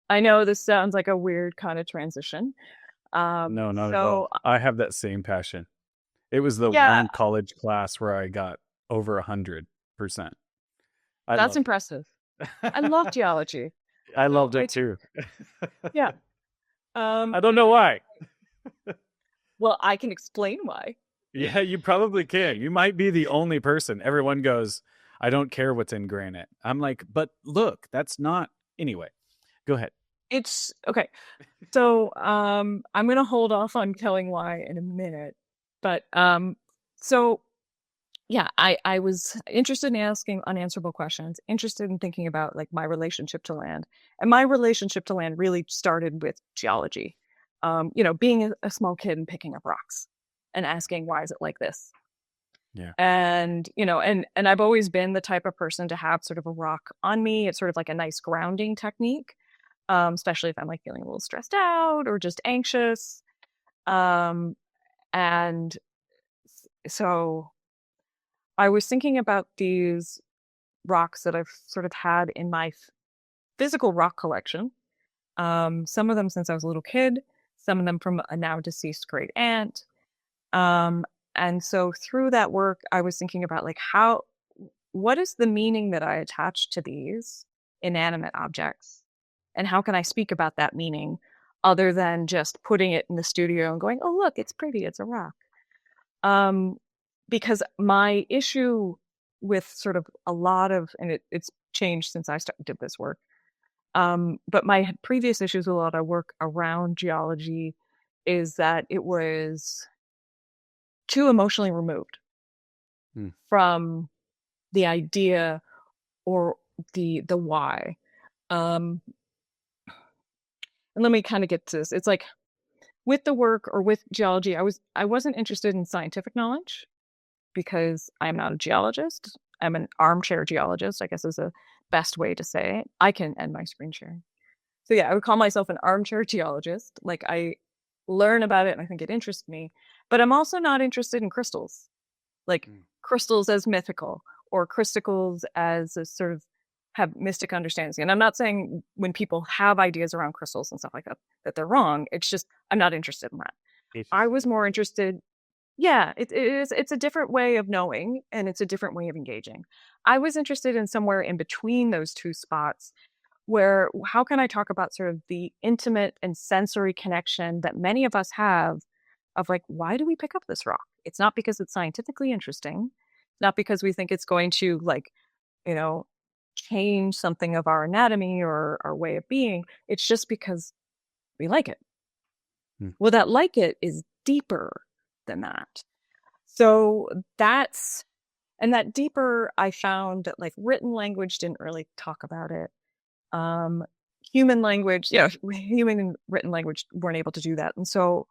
I know this sounds like a weird kind of transition. No, not at So all. I have that same passion. It was the yeah, one college class where I got over 100%. I that's loved impressive. I love it. geology. I So loved it too. yeah. I don't know why. Well, I can explain why. Yeah, you probably can. You might be the only person. Everyone goes, I don't care what's in granite. I'm like, but look, that's not. Anyway, go ahead. It's okay. So I'm gonna hold off on telling why in a minute. But so yeah, I was interested in asking unanswerable questions, interested in thinking about like my relationship to land. And my relationship to land really started with geology. Being a small kid and picking up rocks and asking why is it like this? Yeah. And I've always been the type of person to have sort of a rock on me. It's sort of like a nice grounding technique, especially if I'm like feeling a little stressed out or just anxious. Um, and so I was thinking about these rocks that I've sort of had in my physical rock collection. Some of them since I was a little kid, some of them from a now deceased great aunt. Um, and so through that work, I was thinking about like what is the meaning that I attach to these inanimate objects? And how can I speak about that meaning other than just putting it in the studio and going, oh, look, it's pretty, it's a rock. Um, because my issue with sort of a lot of, and it's changed since did this work. But my previous issues with a lot of work around geology is that it was too emotionally removed Hmm. from the idea or the why. Um, and let me kind of get to this. It's like with the work or with geology, I wasn't interested in scientific knowledge because I'm not a geologist. I'm an armchair geologist, I guess is a best way to say it. I can end my screen sharing. So yeah, I would call myself an armchair geologist. Like I learn about it and I think it interests me, but I'm also not interested in crystals, like Hmm. crystals as mythical or crystals as a sort of have mystic understandings. And I'm not saying when people have ideas around crystals and stuff like that that they're wrong. It's just I'm not interested in that. It's I just a was different more way. interested. Yeah, it's a different way of knowing and it's a different way of engaging. I was interested in somewhere in between those two spots where how can I talk about sort of the intimate and sensory connection that many of us have of like, why do we pick up this rock? It's not because it's scientifically interesting, not because we think it's going to like, you know, change something of our anatomy or our way of being. It's just because we like it. Hmm. Well, that like it is deeper than that. So that's, and that deeper, I found that like written language didn't really talk about it. Human language, human and written language weren't able to do that. And so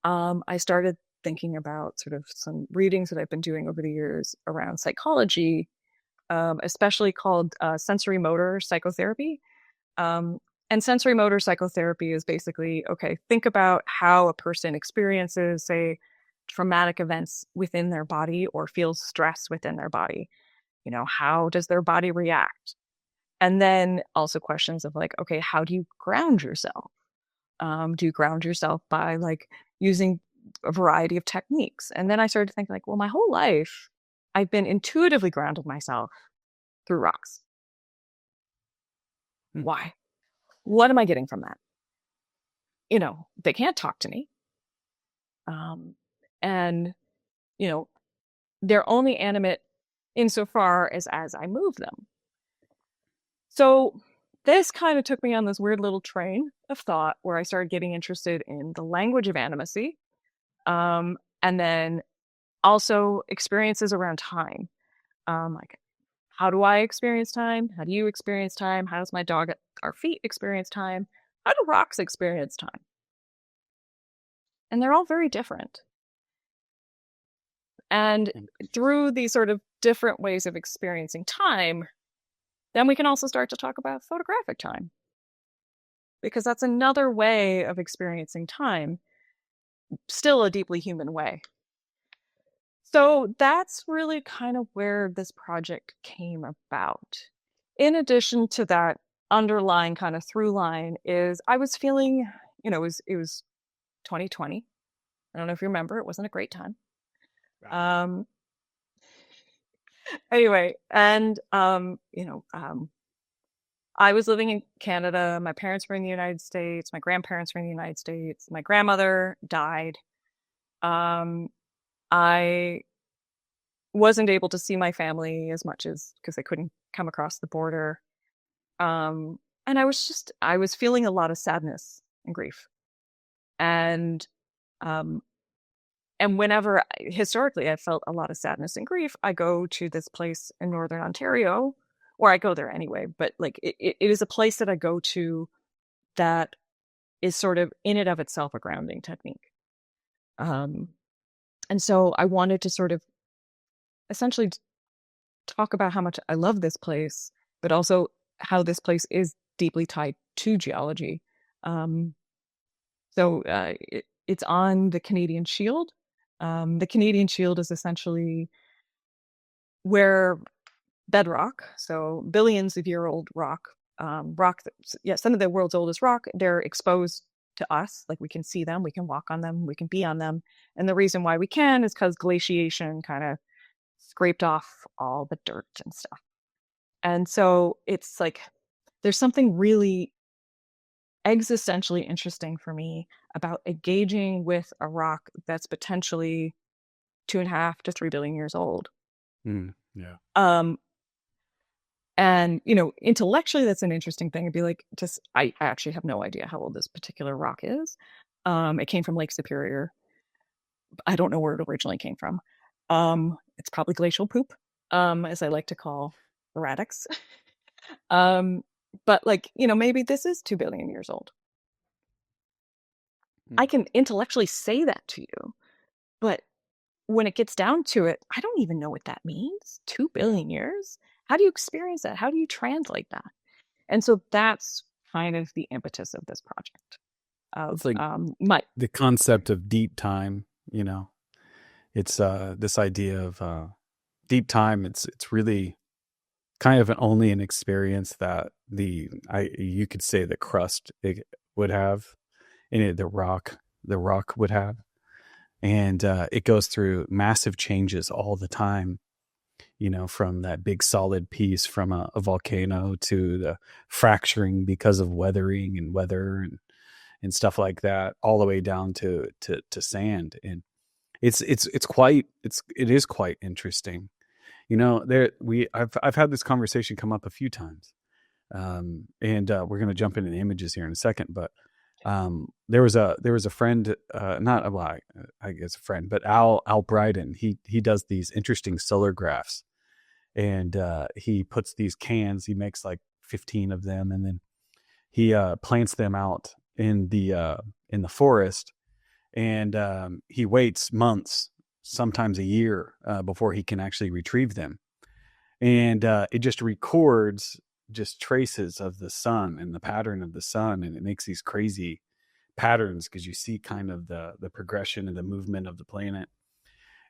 I started thinking about sort of some readings that I've been doing over the years around psychology, especially called sensory motor psychotherapy. And sensory motor psychotherapy is basically, okay, think about how a person experiences, say, traumatic events within their body or feels stress within their body. How does their body react? And then also questions of like, okay, how do you ground yourself? Do you ground yourself by like using a variety of techniques? And then I started to think like, well, my whole life, I've been intuitively grounded myself through rocks. Hmm. Why? What am I getting from that? They can't talk to me. And, they're only animate insofar as I move them. So this kind of took me on this weird little train of thought where I started getting interested in the language of animacy, and then also experiences around time. Like, how do I experience time? How do you experience time? How does my dog at our feet experience time? How do rocks experience time? And they're all very different. And through these sort of different ways of experiencing time, then we can also start to talk about photographic time, because that's another way of experiencing time, still a deeply human way. So that's really kind of where this project came about. In addition to that underlying kind of through line is I was feeling, it was 2020. I don't know if you remember, it wasn't a great time. Anyway, and I was living in Canada. My parents were in the United States. My grandparents were in the United States. My grandmother died. I wasn't able to see my family as much as because they couldn't come across the border. And I was feeling a lot of sadness and grief. And um, and whenever historically I felt a lot of sadness and grief, I go to this place in Northern Ontario, or I go there anyway, but like it is a place that I go to that is sort of in and of itself a grounding technique. And so I wanted to sort of essentially talk about how much I love this place, but also how this place is deeply tied to geology. Um, it's on the Canadian Shield. The Canadian Shield is essentially where bedrock, so billions of year old rock, some of the world's oldest rock, they're exposed to us. Like we can see them, we can walk on them, we can be on them. And the reason why we can is because glaciation kind of scraped off all the dirt and stuff. And so it's like there's something really existentially interesting for me about engaging with a rock that's potentially 2.5 to 3 billion years old. Yeah. And intellectually, that's an interesting thing. It'd be like, I actually have no idea how old this particular rock is. It came from Lake Superior. I don't know where it originally came from. It's probably glacial poop, as I like to call erratics. But like, maybe this is 2 billion years old. I can intellectually say that to you, but when it gets down to it, I don't even know what that means. 2 billion years? How do you experience that? How do you translate that? And so that's kind of the impetus of this project. It's like the concept of deep time, it's this idea of deep time. It's really kind of only an experience that you could say the crust it would have, and the rock would have. And it goes through massive changes all the time, from that big solid piece from a volcano to the fracturing because of weathering and weather and stuff like that, all the way down to sand. And it is quite interesting. I've had this conversation come up a few times. And we're going to jump into the images here in a second, but There was a friend, not a well, I guess a friend, but Al Bryden. He does these interesting solar graphs, and he puts these cans. He makes like 15 of them, and then he plants them out in the forest, and he waits months, sometimes a year, before he can actually retrieve them. And it just records just traces of the sun and the pattern of the sun, and it makes these crazy patterns because you see kind of the progression and the movement of the planet.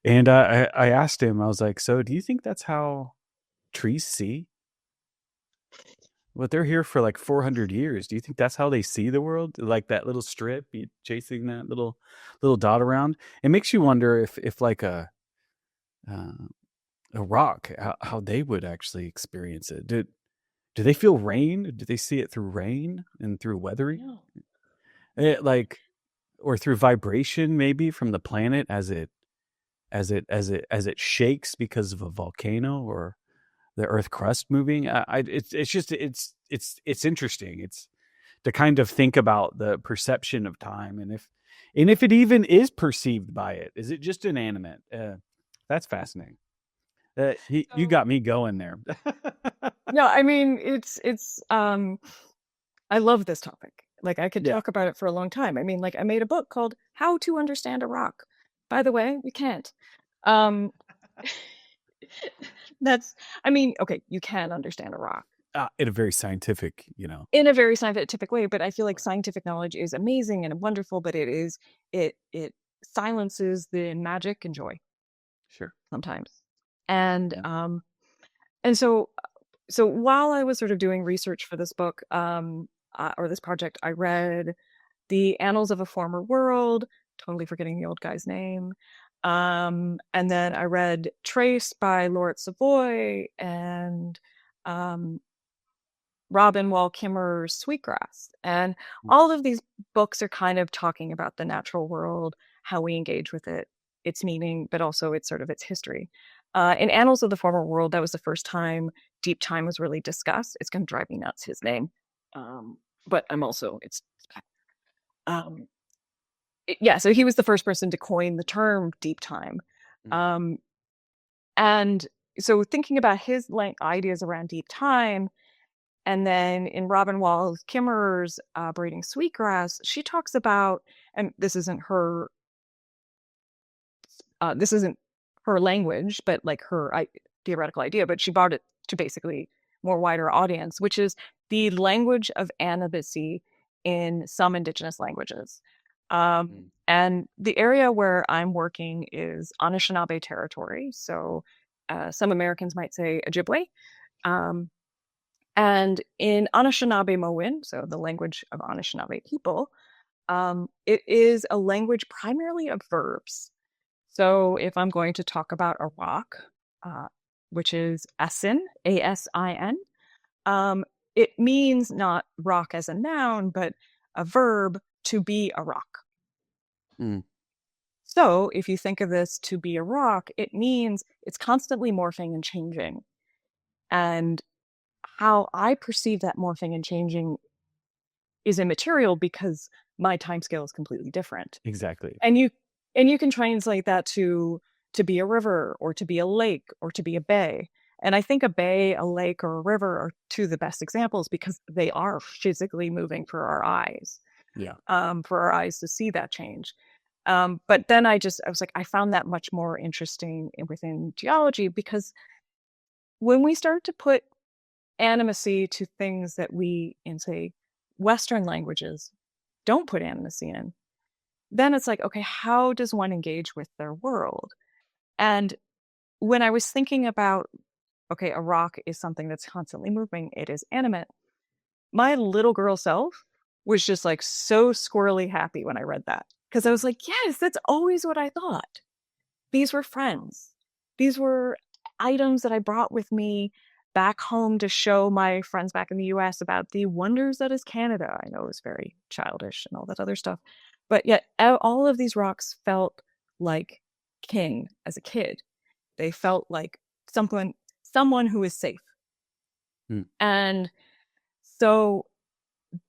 And I asked him, I was like, so do you think that's how trees see? But they're here for like 400 years. Do you think that's how they see the world? Like that little strip, chasing that little dot around. It makes you wonder if like uh, a rock, how they would actually experience it. Do they feel rain? Do they see it through rain and through weathering? No. Like, or through vibration, maybe from the planet as it shakes because of a volcano or the earth crust moving. It's just it's interesting. It's to kind of think about the perception of time, and if it even is perceived by it. Is it just inanimate? That's fascinating. You So got me going there. no, I mean it's I love this topic. Like I could Yeah. talk about it for a long time. I mean, like I made a book called How to Understand a Rock. By the way, you can't. Um that's I mean, okay, you can understand a rock In a very scientific, you know. in a very scientific way, but I feel like scientific knowledge is amazing and wonderful, but it silences the magic and joy Sure. sometimes. And Yeah. so while I was sort of doing research for this book, or this project, I read The Annals of a Former World, totally forgetting the old guy's name. And then I read Trace by Laurent Savoy and um, Robin Wall Kimmerer's Sweetgrass. And all of these books are kind of talking about the natural world, how we engage with it, its meaning, but also its sort of its history. In Annals of the Former World, that was the first time deep time was really discussed. It's going to drive me nuts, his name. But I'm also, um, yeah, so he was the first person to coin the term deep time. Mm. Um, and so thinking about his ideas around deep time, and then in Robin Wall Kimmerer's Braiding Sweetgrass, she talks about, and this isn't her language, but like her theoretical idea, but she brought it to basically more wider audience, which is the language of animacy in some indigenous languages. And the area where I'm working is Anishinaabe territory. So some Americans might say Ojibwe. Um, and in Anishinaabe so the language of Anishinaabe people, it is a language primarily of verbs. So if I'm going to talk about a rock, uh, which is asin, ASIN, um, it means not rock as a noun, but a verb to be a rock. Mm. So if you think of this to be a rock, it means it's constantly morphing and changing. And how I perceive that morphing and changing is immaterial because my time scale is completely different. Exactly. And you can translate that to be a river or to be a lake or to be a bay. And I think a bay, a lake, or a river are two of the best examples because they are physically moving Yeah. for our eyes to see that change. But then I was like, I found that much more interesting within geology because when we start to put animacy to things that we, in say, Western languages, don't put animacy in, then it's like, okay, how does one engage with their world? And when I was thinking about, okay, a rock is something that's constantly moving, it is animate, my little girl self was just like so squirrely happy when I read that. Because I was like, yes, that's always what I thought. These were friends. These were items that I brought with me back home to show my friends back in the US about the wonders that is Canada. I know it was very childish and all that other stuff. But yet, all of these rocks felt like king as a kid. They felt like someone who is safe. Mm. And so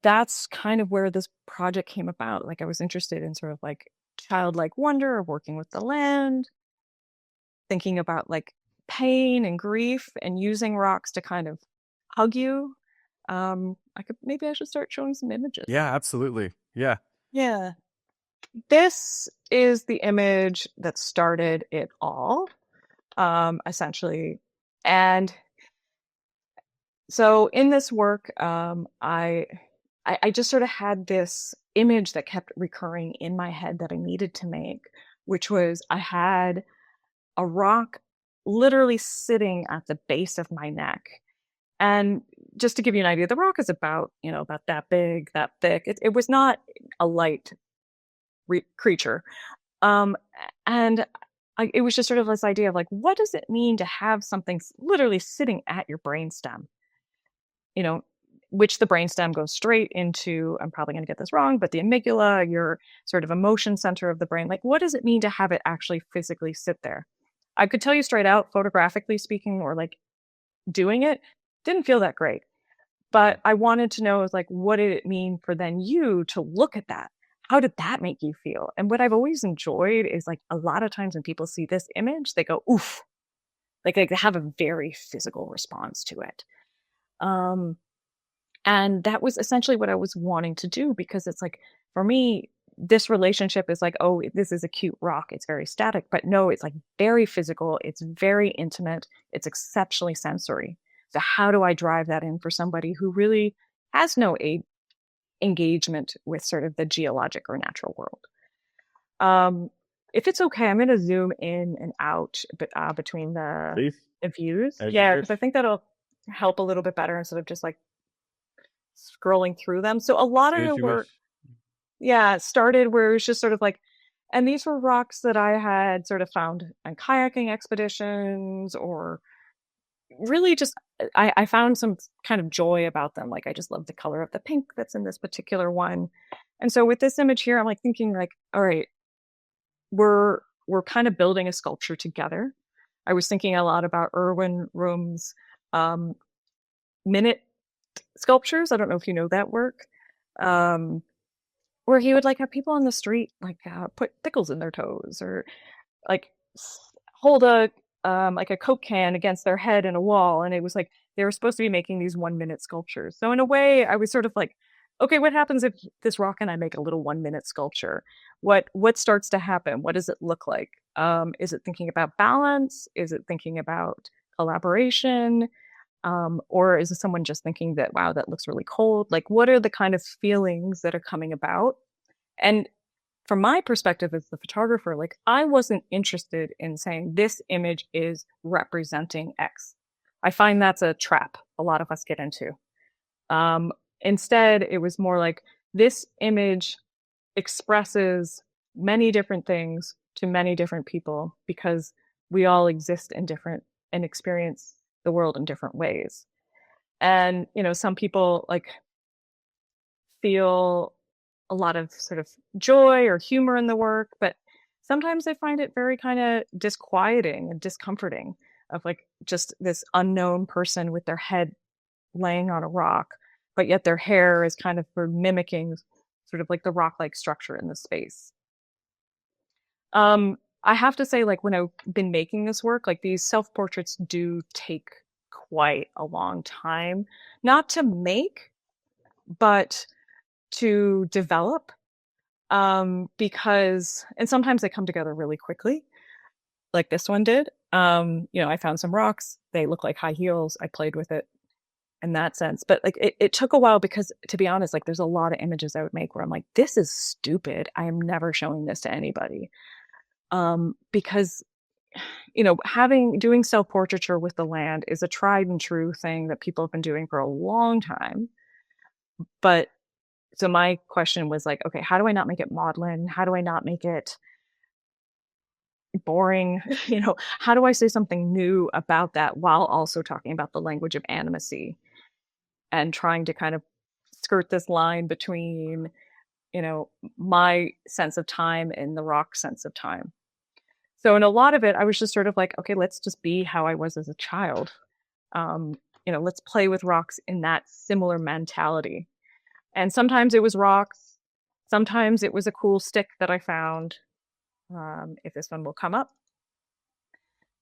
that's kind of where this project came about. Like I was interested in sort of like childlike wonder of working with the land, thinking about like pain and grief and using rocks to kind of hug you. Maybe I should start showing some images. Yeah, absolutely. Yeah. Yeah. This is the image that started it all, essentially. And so in this work, I just sort of had this image that kept recurring in my head that I needed to make, which was I had a rock literally sitting at the base of my neck. And just to give you an idea, the rock is about, about that big, that thick. It was not a light creature. Um, and it was just sort of this idea of like, what does it mean to have something literally sitting at your brainstem? You know, which the brainstem goes straight into, I'm probably going to get this wrong, but the amygdala, your sort of emotion center of the brain. Like, what does it mean to have it actually physically sit there? I could tell you straight out, photographically speaking, or like doing it, didn't feel that great. But I wanted to know, is like, what did it mean for then you to look at that? How did that make you feel? And what I've always enjoyed is like a lot of times when people see this image, they go, oof, like they have a very physical response to it. Um, and that was essentially what I was wanting to do because it's like, for me, this relationship is like, oh, this is a cute rock. It's very static. But no, it's like very physical. It's very intimate. It's exceptionally sensory. So, how do I drive that in for somebody who really has no engagement with sort of the geologic or natural world? Um, if it's okay, I'm going to zoom in and out between Please, the views. as you Yeah, wish. because I think that'll help a little bit better instead of just like scrolling through them. So a lot of Do the as you wish. work, yeah, it started where it was just sort of like, and these were rocks that I had sort of found on kayaking expeditions or really just, I found some kind of joy about them. Like I just love the color of the pink that's in this particular one. And so with this image here, I'm like thinking like, all right, we're kind of building a sculpture together. I was thinking a lot about Erwin Room's um, minute sculptures. I don't know if you know that work. Um, where he would like have people on the street like put pickles in their toes or like hold a like a Coke can against their head in a wall, and it was like they were supposed to be making these 1 minute sculptures. So in a way, I was sort of like, okay, what happens if this rock and I make a little 1 minute sculpture? What starts to happen? What does it look like? Is it thinking about balance? Is it thinking about collaboration? Or is it someone just thinking that, wow, that looks really cold? Like, what are the kind of feelings that are coming about? And from my perspective as the photographer, like I wasn't interested in saying this image is representing X. I find that's a trap a lot of us get into. Instead, it was more like this image expresses many different things to many different people because we all exist in different and experience the world in different ways. And, some people like feel a lot of sort of joy or humor in the work, but sometimes I find it very kind of disquieting and discomforting of like just this unknown person with their head laying on a rock, but yet their hair is kind of for mimicking sort of like the rock-like structure in the space. I have to say, like when I've been making this work, like these self-portraits do take quite a long time, not to make, but to develop. Because and sometimes they come together really quickly, like this one did. I found some rocks, they look like high heels. I played with it in that sense. But like it took a while because to be honest, like there's a lot of images I would make where I'm like, this is stupid. I am never showing this to anybody. Because having doing self-portraiture with the land is a tried and true thing that people have been doing for a long time. But so my question was like, okay, how do I not make it maudlin? How do I not make it boring? How do I say something new about that while also talking about the language of animacy and trying to kind of skirt this line between, my sense of time and the rock sense of time. So in a lot of it, I was just sort of like, okay, let's just be how I was as a child. Let's play with rocks in that similar mentality. And sometimes it was rocks. Sometimes it was a cool stick that I found. If this one will come up.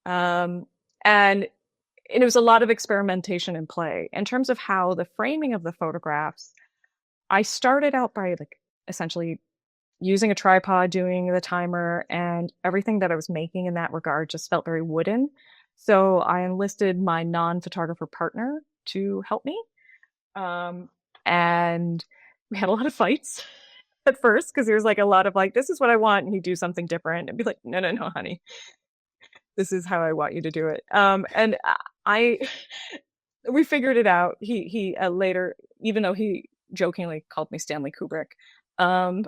And it was a lot of experimentation and play. In terms of how the framing of the photographs, I started out by like essentially using a tripod, doing the timer, and everything that I was making in that regard just felt very wooden. So I enlisted my non-photographer partner to help me. And we had a lot of fights at first because there was like a lot of like, this is what I want, and he'd do something different and be like, no, no, no, honey, this is how I want you to do it. And I, we figured it out. He later, even though he jokingly called me Stanley Kubrick, um,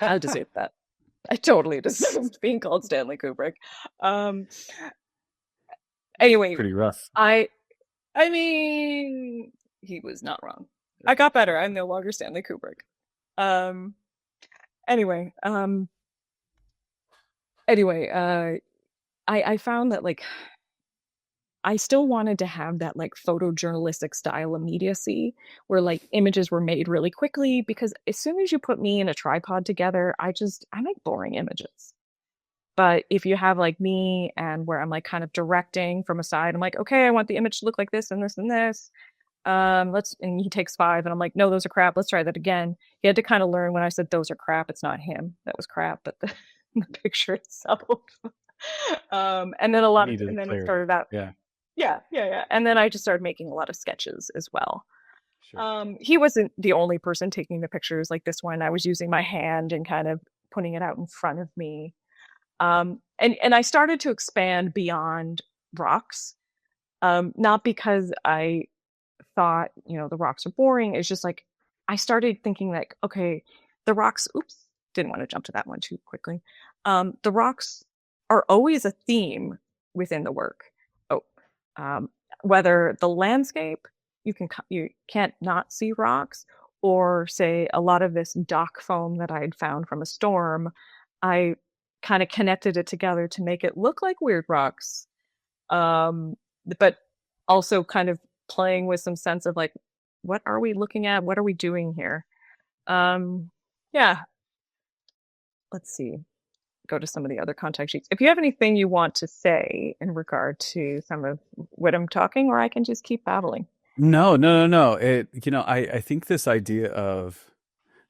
I deserve that. I totally deserved being called Stanley Kubrick. Um, anyway, Pretty rough. I mean, he was not wrong. I got better. I'm no longer Stanley Kubrick. Um, anyway, I found that like I still wanted to have that like photojournalistic style immediacy where like images were made really quickly, because as soon as you put me and a tripod together, I make boring images. But if you have like me and where I'm like kind of directing from a side, I'm like, okay, I want the image to look like this and this and this. And he takes 5 and I'm like, no, those are crap. Let's try that again. He had to kind of learn when I said those are crap, it's not him that was crap, but the picture itself. And then Needed it clarity. started out. Yeah, Yeah. And then I just started making a lot of sketches as well. sure. He wasn't the only person taking the pictures like this one. I was using my hand and kind of putting it out in front of me. And I started to expand beyond rocks. Not because I thought, the rocks are boring. It's just like I started thinking like, okay, the rocks, oops, didn't want to jump to that one too quickly. The rocks are always a theme within the work. Oh, whether the landscape, you can't not see rocks, or say a lot of this dock foam that I'd found from a storm, I kind of connected it together to make it look like weird rocks. But also kind of playing with some sense of like, what are we looking at? What are we doing here? Yeah. Let's see. Go to some of the other contact sheets. If you have anything you want to say in regard to some of what I'm talking, or I can just keep babbling. No. I think this idea of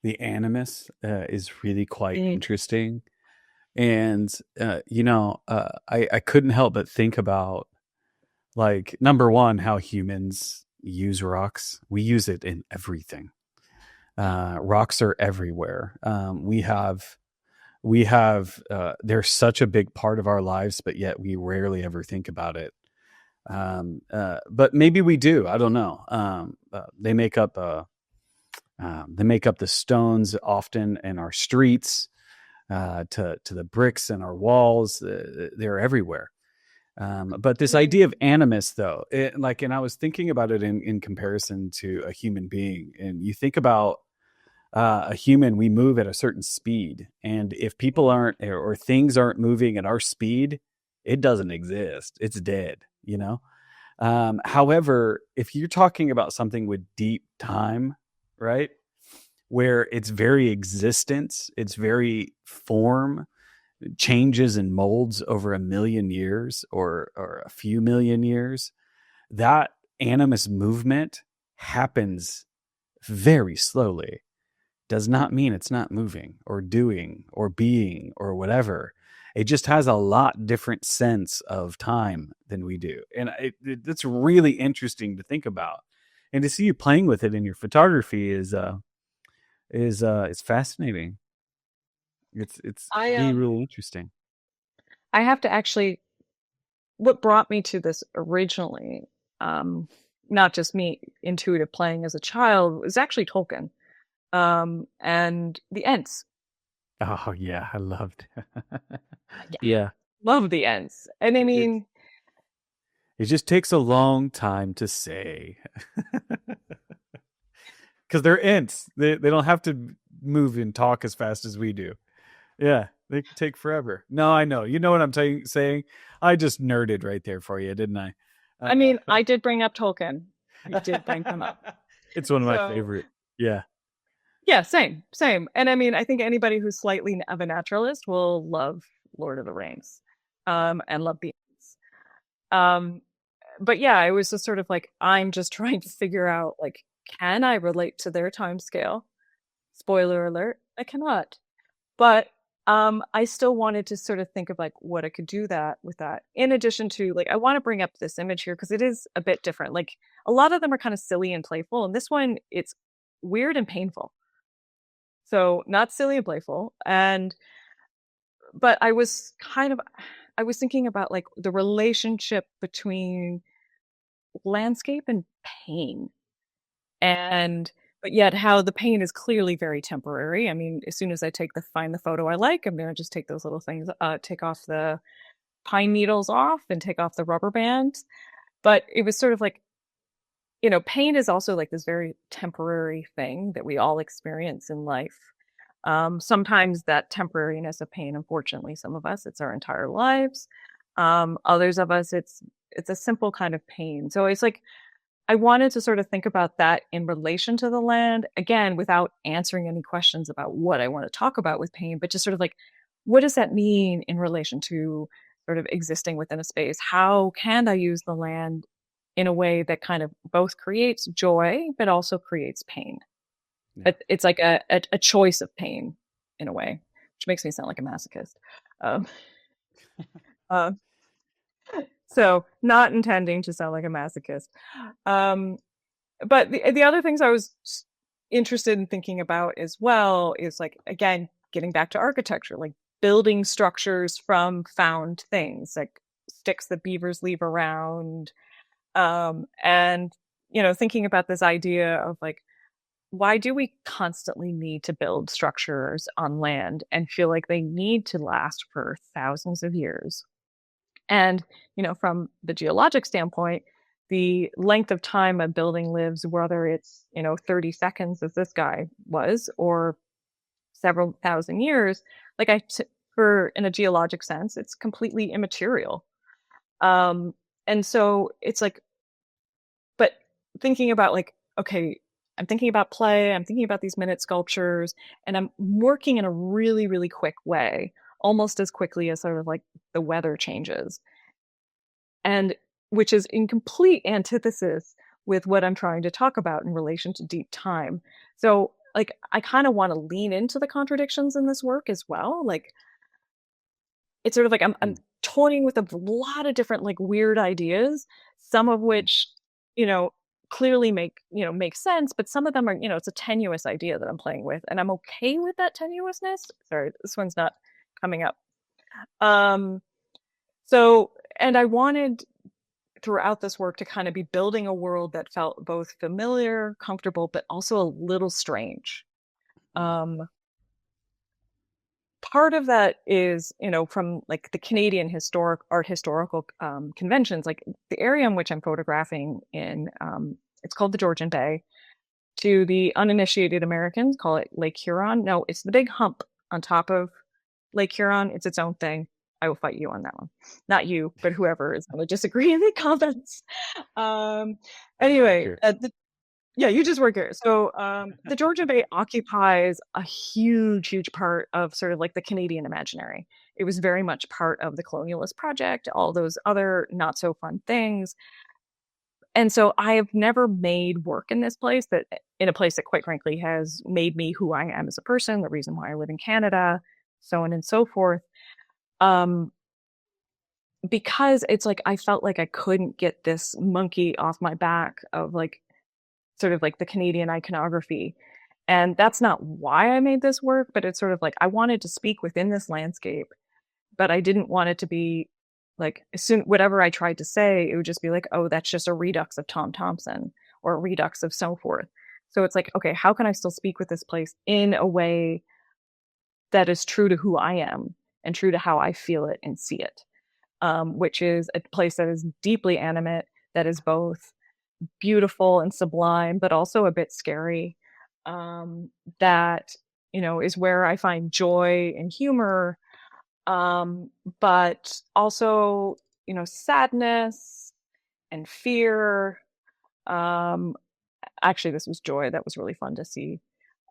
the animus is really quite interesting. And, I couldn't help but think about, like, number one, how humans use rocks. We use it in everything. Rocks are everywhere. They're such a big part of our lives, but yet we rarely ever think about it. But maybe we do. I don't know. They make up the stones often in our streets, to the bricks in our walls. They're everywhere. But this idea of animus, though, and I was thinking about it in comparison to a human being. And you think about a human, we move at a certain speed. And if people aren't, or things aren't moving at our speed, it doesn't exist. It's dead, However, if you're talking about something with deep time, right, where its very existence, its very form changes and molds over 1,000,000 years or a few million years, that animus movement happens very slowly. Does not mean it's not moving or doing or being or whatever. It just has a lot different sense of time than we do. And it's really interesting to think about. And to see you playing with it in your photography is fascinating. It's really, really interesting. I have to actually, what brought me to this originally, not just me intuitive playing as a child, was actually Tolkien, and the Ents. Oh yeah, I loved it. Yeah, Yeah. love the Ents. And I mean, it just takes a long time to say. Because they're Ents. They don't have to move and talk as fast as we do. Yeah, they can take forever. No, I know. You know what I'm saying? I just nerded right there for you, didn't I? I mean, I did bring up Tolkien. I did bring him up. It's one of my favorite. Yeah. Yeah, same. And I mean, I think anybody who's slightly of a naturalist will love Lord of the Rings, and love beings. Um, but yeah, it was just sort of like I'm just trying to figure out like, can I relate to their time scale? Spoiler alert, I cannot. But I still wanted to sort of think of like what I could do that with that. In addition to like, I want to bring up this image here because it is a bit different. Like a lot of them are kind of silly and playful, and this one it's weird and painful. So not silly and playful. And but I was thinking about like the relationship between landscape and pain. And but yet how the pain is clearly very temporary. I mean, as soon as I find the photo I like, I'm gonna just take those little things, take off the pine needles off and take off the rubber bands. But it was sort of like, pain is also like this very temporary thing that we all experience in life. Sometimes that temporariness of pain, unfortunately, some of us, it's our entire lives. Others of us, it's a simple kind of pain. So it's like I wanted to sort of think about that in relation to the land, again, without answering any questions about what I want to talk about with pain, but just sort of like, what does that mean in relation to sort of existing within a space? How can I use the land in a way that kind of both creates joy, but also creates pain? Yeah. But it's like a choice of pain in a way, which makes me sound like a masochist. Um, uh, so not intending to sound like a masochist. Um, but the other things I was interested in thinking about as well is like, again, getting back to architecture, like building structures from found things, like sticks that beavers leave around. And thinking about this idea of like, why do we constantly need to build structures on land and feel like they need to last for thousands of years? And, from the geologic standpoint, the length of time a building lives, whether it's, 30 seconds as this guy was, or several thousand years, like for in a geologic sense, it's completely immaterial. Um, and so it's like, but thinking about like, okay, I'm thinking about play, I'm thinking about these minute sculptures, and I'm working in a really, really quick way, almost as quickly as sort of like the weather changes. And which is in complete antithesis with what I'm trying to talk about in relation to deep time. So, like, I kind of want to lean into the contradictions in this work as well. Like, it's sort of like I'm Mm. toying with a lot of different like weird ideas, some of Mm. which, you know, clearly make sense, but some of them are, it's a tenuous idea that I'm playing with, and I'm okay with that tenuousness. Sorry, this one's not coming up. Um, so, and I wanted throughout this work to kind of be building a world that felt both familiar, comfortable, but also a little strange. Mm. Um, Part of that is, from like the Canadian historical conventions, like the area in which I'm photographing in, it's called the Georgian Bay. To the uninitiated Americans, call it Lake Huron. No, it's the big hump on top of Lake Huron. It's its own thing. I will fight you on that one. Not you, but whoever is going to disagree in the comments. Um, Just work anyway, here. yeah, you just work here. So the Georgian Bay occupies a huge, huge part of sort of like the Canadian imaginary. It was very much part of the colonialist project, all those other not so fun things. And so I have never made work in this place that in a place that quite frankly has made me who I am as a person, the reason why I live in Canada, so on and so forth. Um, because it's like I felt like I couldn't get this monkey off my back of like sort of like the Canadian iconography. And that's not why I made this work, but it's sort of like I wanted to speak within this landscape, but I didn't want it to be like as soon whatever I tried to say, it would just be like, oh, that's just a redux of Tom Thompson or a redux of so forth. So it's like, okay, how can I still speak with this place in a way that is true to who I am and true to how I feel it and see it? Which is a place that is deeply animate, that is both beautiful and sublime, but also a bit scary. That, is where I find joy and humor, but also, sadness and fear. Um, Actually, this was joy. That was really fun to see.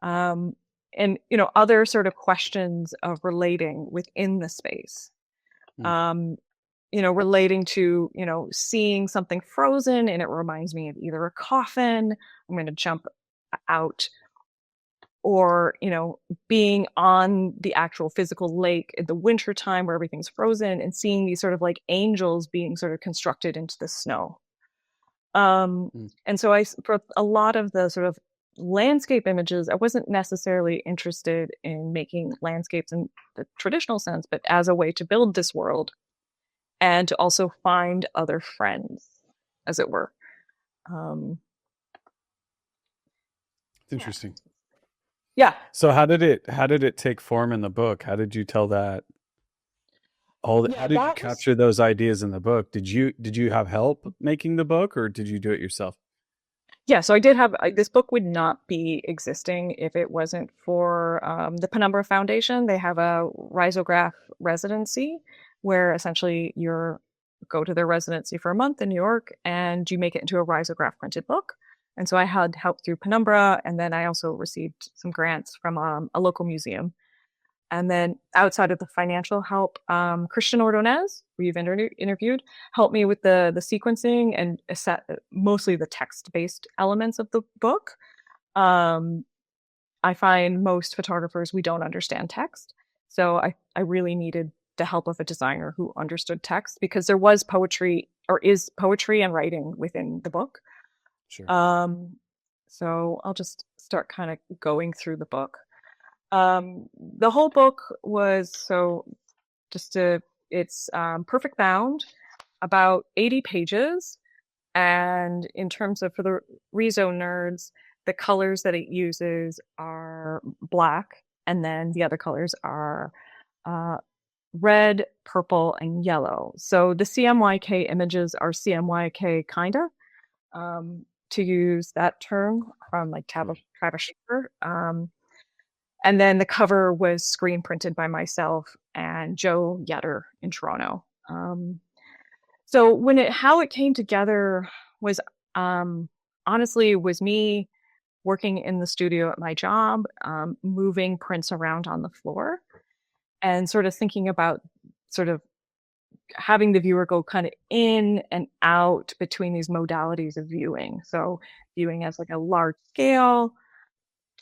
um, and other sort of questions of relating within the space. Mm. Um, relating to, seeing something frozen and it reminds me of either a coffin, I'm going to jump out, or, being on the actual physical lake in the winter time where everything's frozen and seeing these sort of like angels being sort of constructed into the snow. Mm. And so for a lot of the sort of landscape images, I wasn't necessarily interested in making landscapes in the traditional sense, but as a way to build this world and to also find other friends, as it were. Um, It's interesting. yeah. So how did it take form in the book? How did you tell that how Yeah, did you that was capture those ideas in the book? Did you have help making the book, or did you do it yourself? Yeah, so I did have this book would not be existing if it wasn't for the Penumbra Foundation. They have a risograph residency where essentially you go to their residency for a month in New York and you make it into a risograph printed book. And so I had help through Penumbra, and then I also received some grants from a local museum. And then outside of the financial help, Christian Ordonez, who you've interviewed, helped me with the sequencing and mostly the text-based elements of the book. Um, I find most photographers, we don't understand text. So I really needed the help of a designer who understood text, because there was poetry, or is poetry and writing within the book. Sure. Um, so I'll just start kind of going through the book. The whole book was it's perfect bound, about 80 pages. And in terms of, for the Rezo nerds, the colors that it uses are black, and then the other colors are uh, red, purple, and yellow. So the CMYK images are CMYK kinda, to use that term from like Travis Shaver. And then the cover was screen printed by myself and Joe Yetter in Toronto. So how it came together was, honestly, was me working in the studio at my job, moving prints around on the floor and sort of thinking about sort of having the viewer go kind of in and out between these modalities of viewing. So viewing as like a large scale,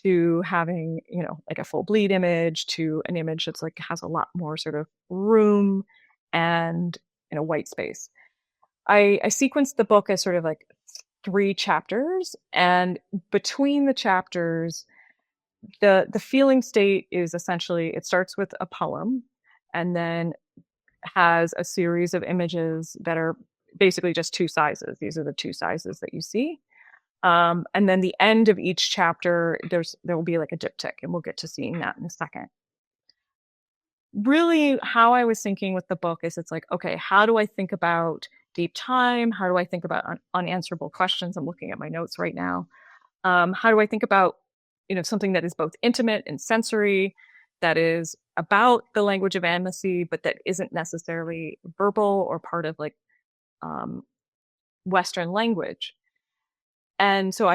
to having, like a full bleed image, to an image that's like has a lot more sort of room and in a white space. I sequenced the book as sort of like 3 chapters, and between the chapters, the feeling state is essentially, it starts with a poem and then has a series of images that are basically just 2 sizes. These are the 2 sizes that you see. And then the end of each chapter, there will be like a diptych, and we'll get to seeing that in a second. Really, how I was thinking with the book is, it's like, okay, how do I think about deep time? How do I think about unanswerable questions? I'm looking at my notes right now. How do I think about, something that is both intimate and sensory, that is about the language of intimacy, but that isn't necessarily verbal or part of like um, Western language. And so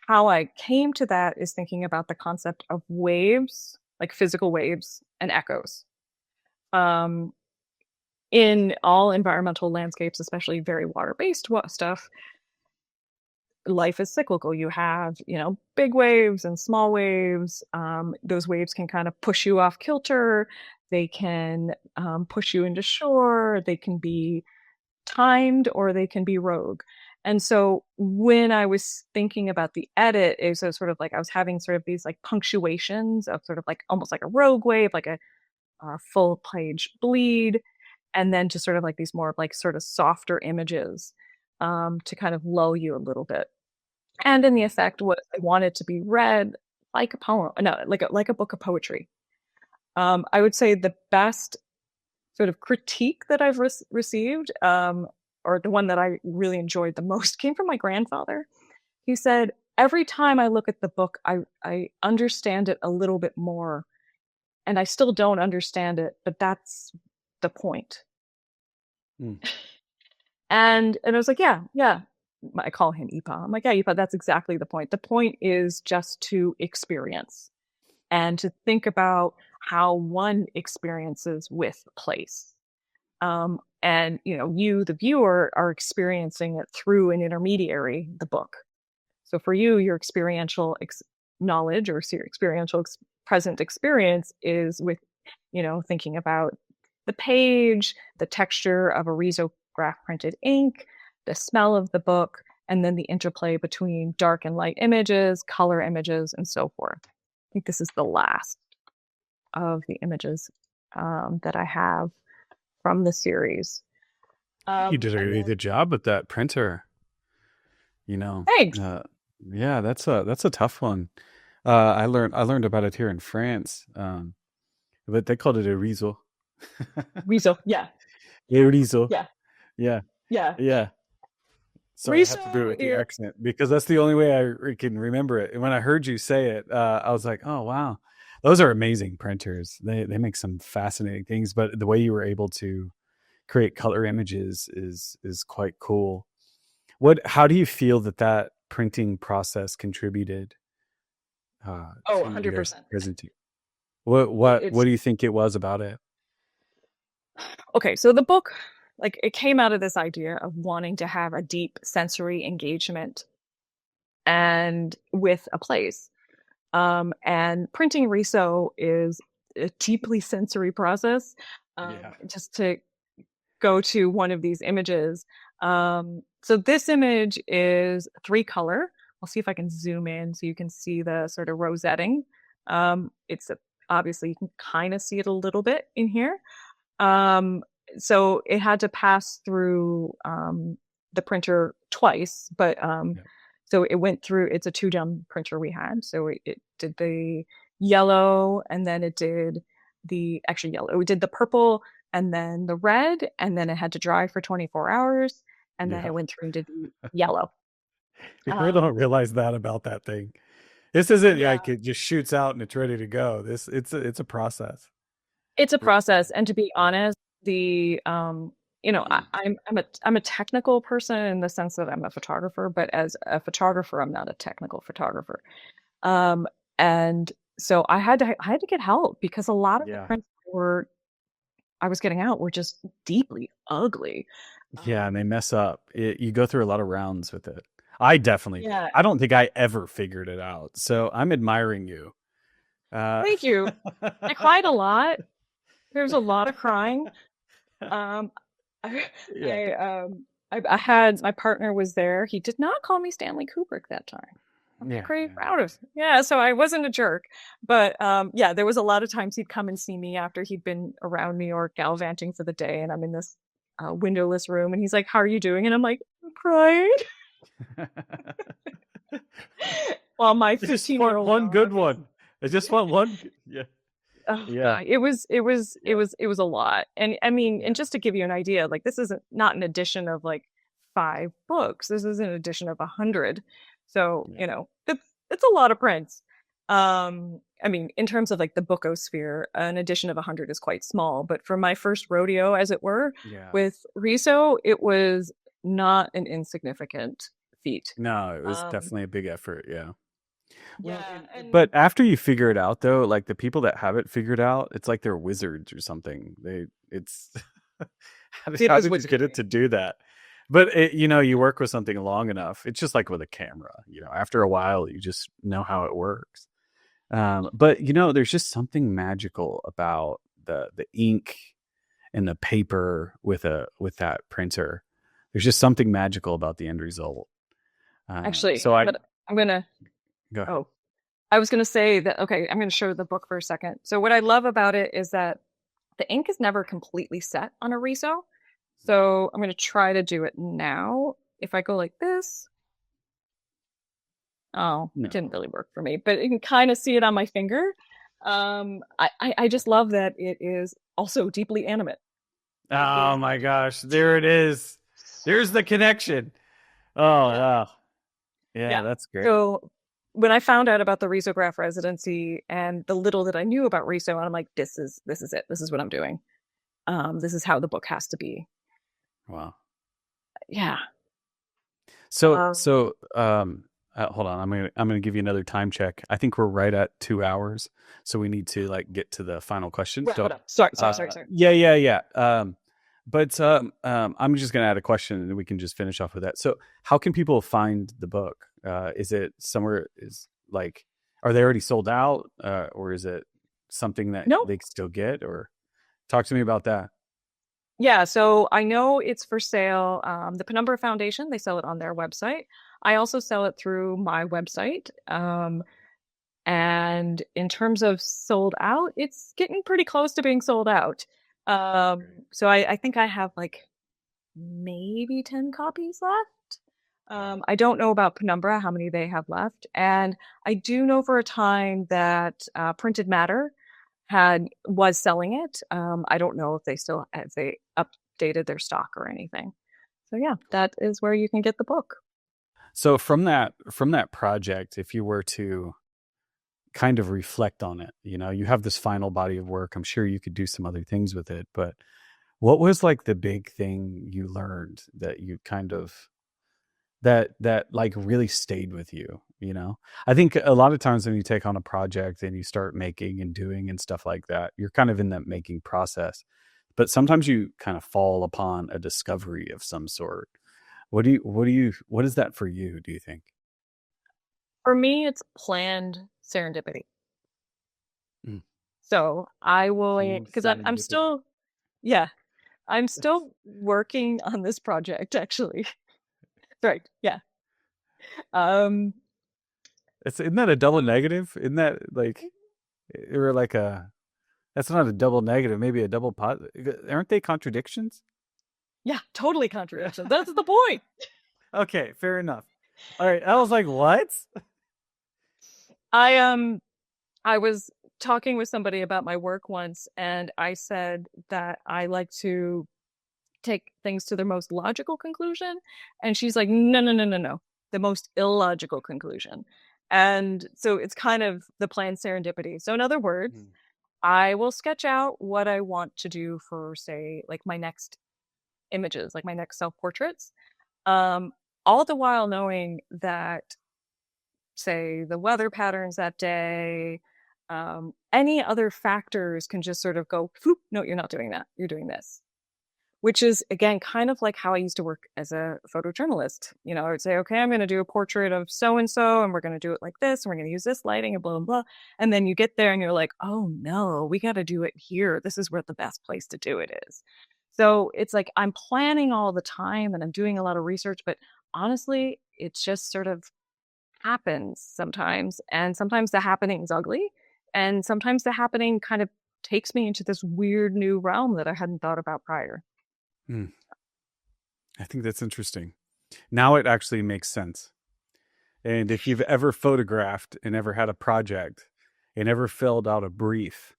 how I came to that is thinking about the concept of waves, like physical waves and echoes. Um, in all environmental landscapes, especially very water-based stuff, life is cyclical. You have, big waves and small waves. Those waves can kind of push you off kilter. They can push you into shore. They can be timed, or they can be rogue. And so when I was thinking about the edit, it was sort of like I was having sort of these like punctuations of sort of like almost like a rogue wave, like a full page bleed, and then to sort of like these more like sort of softer images, to kind of lull you a little bit. And in the effect, what I wanted to be read like a poem, no, like a book of poetry. I would say the best sort of critique that I've received, or the one that I really enjoyed the most, came from my grandfather. He said, every time I look at the book, I understand it a little bit more, and I still don't understand it, but that's the point. Mm. And I was like, yeah, I call him Ipa. I'm like, yeah, Ipa, that's exactly the point. The point is just to experience and to think about how one experiences with place. And you, the viewer, are experiencing it through an intermediary, the book. So for you, your experiential knowledge or your experiential present experience is with, thinking about the page, the texture of a risograph printed ink, the smell of the book, and then the interplay between dark and light images, color images, and so forth. I think this is the last of the images that I have from the series. You did a really good job with that printer. Thanks. Yeah, that's a tough one. I learned about it here in France, but they called it a riso. Riso, yeah. A riso. Yeah. Yeah. Yeah. Yeah. So Riso, I have to do it with the accent because that's the only way I can remember it. And when I heard you say it, I was like, oh, wow. Those are amazing printers. They make some fascinating things, but the way you were able to create color images is quite cool. How do you feel that printing process contributed to 100%. presenting? What do you think it was about it? Okay, so the book, like, it came out of this idea of wanting to have a deep sensory engagement and with a place. And printing riso is a deeply sensory process. Just to go to one of these images. So this image is 3-color. I'll see if I can zoom in so you can see the sort of rosetting. Obviously you can kind of see it a little bit in here. So it had to pass through the printer twice, but so it went through. It's a 2-gem printer we had, so it did the yellow, and then it did the yellow. It did the purple, and then the red, and then it had to dry for 24 hours, and then it went through and did the yellow. People don't realize that about that thing. This isn't like it just shoots out and it's ready to go. It's a process. It's a process, and to be honest, I'm a technical person in the sense that I'm a photographer, but as a photographer, I'm not a technical photographer. And so I had to get help because a lot of the prints I was getting out were just deeply ugly. Yeah, and they mess up. You go through a lot of rounds with it. I definitely, I don't think I ever figured it out. So I'm admiring you. Thank you. I cried a lot. There's a lot of crying. I had, my partner was there. He did not call me Stanley Kubrick that time. I'm pretty proud of it. Yeah, so I wasn't a jerk. But there was a lot of times he'd come and see me after he'd been around New York gallivanting for the day, and I'm in this windowless room, and he's like, "How are you doing?" And I'm like, "I'm crying." While my 15-year-old one good one. I just want one. Yeah. It was a lot. And I mean, and just to give you an idea, like, this isn't not an edition of like 5 books. This is an edition of 100. So, it's a lot of prints. I mean, in terms of like the bookosphere, an edition of 100 is quite small, but for my first rodeo, as it were, with Riso, it was not an insignificant feat. No, it was definitely a big effort. Yeah. But after you figure it out, though, like the people that have it figured out, it's like they're wizards or something. How did you get it to do that? But you work with something long enough. It's just like with a camera. After a while, you just know how it works. But there's just something magical about the ink and the paper with that printer. There's just something magical about the end result. Actually, so I'm gonna go ahead. I was gonna say that. Okay, I'm gonna show the book for a second. So what I love about it is that the ink is never completely set on a Riso. So I'm gonna try to do it now. If I go like this, it didn't really work for me, but you can kind of see it on my finger. I just love that it is also deeply animate. Oh my gosh, there it is. There's the connection. Oh, wow. Yeah, that's great. So when I found out about the risograph residency and the little that I knew about Riso, I'm like, this is it. This is what I'm doing. This is how the book has to be. Wow. Yeah. So, Um, so, hold on. I'm gonna give you another time check. I think we're right at 2 hours, so we need to like get to the final question. Wrap So, it up. Sorry. yeah, yeah, yeah. But I'm just gonna add a question, and we can just finish off with that. So, how can people find the book? Is it somewhere? Is like, are they already sold out, or is it something that No. they can still get? Or talk to me about that. Yeah, so I know it's for sale. The Penumbra Foundation, they sell it on their website. I also sell it through my website. And in terms of sold out, it's getting pretty close to being sold out. So I think I have like maybe 10 copies left. I don't know about Penumbra, how many they have left. And I do know for a time that Printed Matter was selling it. I don't know if they updated their stock or anything. So yeah, that is where you can get the book. So from that project, if you were to kind of reflect on it, you have this final body of work. I'm sure you could do some other things with it, but what was like the big thing you learned that you kind of that like really stayed with you? I think a lot of times when you take on a project and you start making and doing and stuff like that, you're kind of in that making process, but sometimes you kind of fall upon a discovery of some sort. What is that for you, do you think? For me, it's planned serendipity. Mm. So I will, Planned because I'm serendipity. still, yeah, I'm still working on this project actually. Right. Yeah. Um, Isn't that a double negative? Isn't that like, or like that's not a double negative, maybe a double positive. Aren't they contradictions? yeah, totally contradiction. That's the point. Okay, fair enough. All right. I was like, what? I I was talking with somebody about my work once, and I said that I like to take things to their most logical conclusion. And she's like, no, no, no, no, no, the most illogical conclusion. And so it's kind of the planned serendipity. So, in other words, Mm. I will sketch out what I want to do for, say, like my next images, like my next self portraits, um, all the while knowing that, say, the weather patterns that day, any other factors can just sort of go, no, you're not doing that. You're doing this, which is again kind of like how I used to work as a photojournalist. I would say, okay, I'm going to do a portrait of so and so, and we're going to do it like this, and we're going to use this lighting, and blah, blah, blah. And then you get there and you're like, oh no, we got to do it here. This is where the best place to do it is. So it's like I'm planning all the time and I'm doing a lot of research, but honestly, it just sort of happens sometimes. And sometimes the happening is ugly. And sometimes the happening kind of takes me into this weird new realm that I hadn't thought about prior. Mm. I think that's interesting. Now it actually makes sense. And if you've ever photographed and ever had a project and ever filled out a brief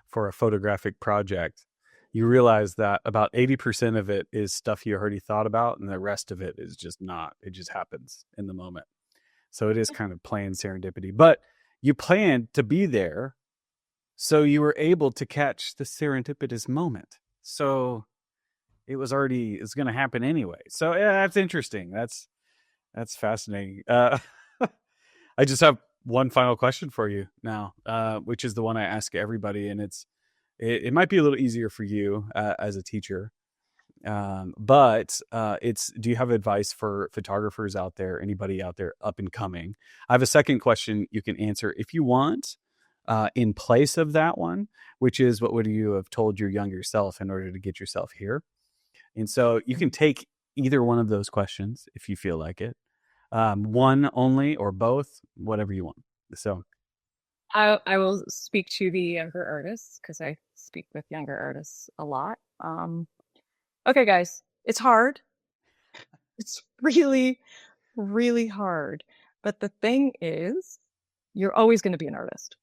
for a photographic project, you realize that about 80% of it is stuff you already thought about, and the rest of it is just not. It just happens in the moment. So it is kind of planned serendipity. But you planned to be there, so you were able to catch the serendipitous moment. So it's going to happen anyway. So yeah, that's interesting. That's fascinating. I just have one final question for you now, which is the one I ask everybody, and it might be a little easier for you as a teacher, but it's, do you have advice for photographers out there, anybody out there up and coming? I have a second question you can answer if you want, in place of that one, which is, what would you have told your younger self in order to get yourself here? And so you can take either one of those questions if you feel like it, one only or both, whatever you want. So, I will speak to the younger artists because I speak with younger artists a lot. Okay, guys, it's hard. It's really, really hard. But the thing is, you're always going to be an artist.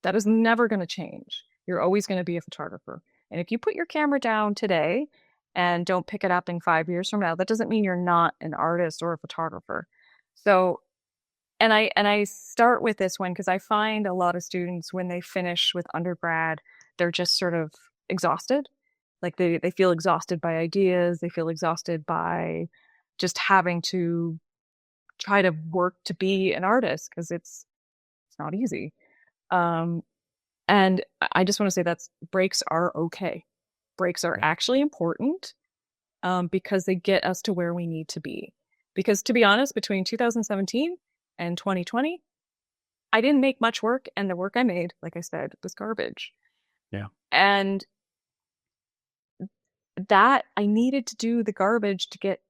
That is never going to change. You're always going to be a photographer. And if you put your camera down today and don't pick it up in 5 years from now, that doesn't mean you're not an artist or a photographer. So, and I start with this one because I find a lot of students when they finish with undergrad, they're just sort of exhausted. Like they feel exhausted by ideas, they feel exhausted by just having to try to work to be an artist, because it's not easy. And I just want to say that breaks are okay. Breaks are actually important, because they get us to where we need to be. Because to be honest, between 2017 and 2020, I didn't make much work, and the work I made, like I said, was garbage. Yeah. And that I needed to do the garbage to get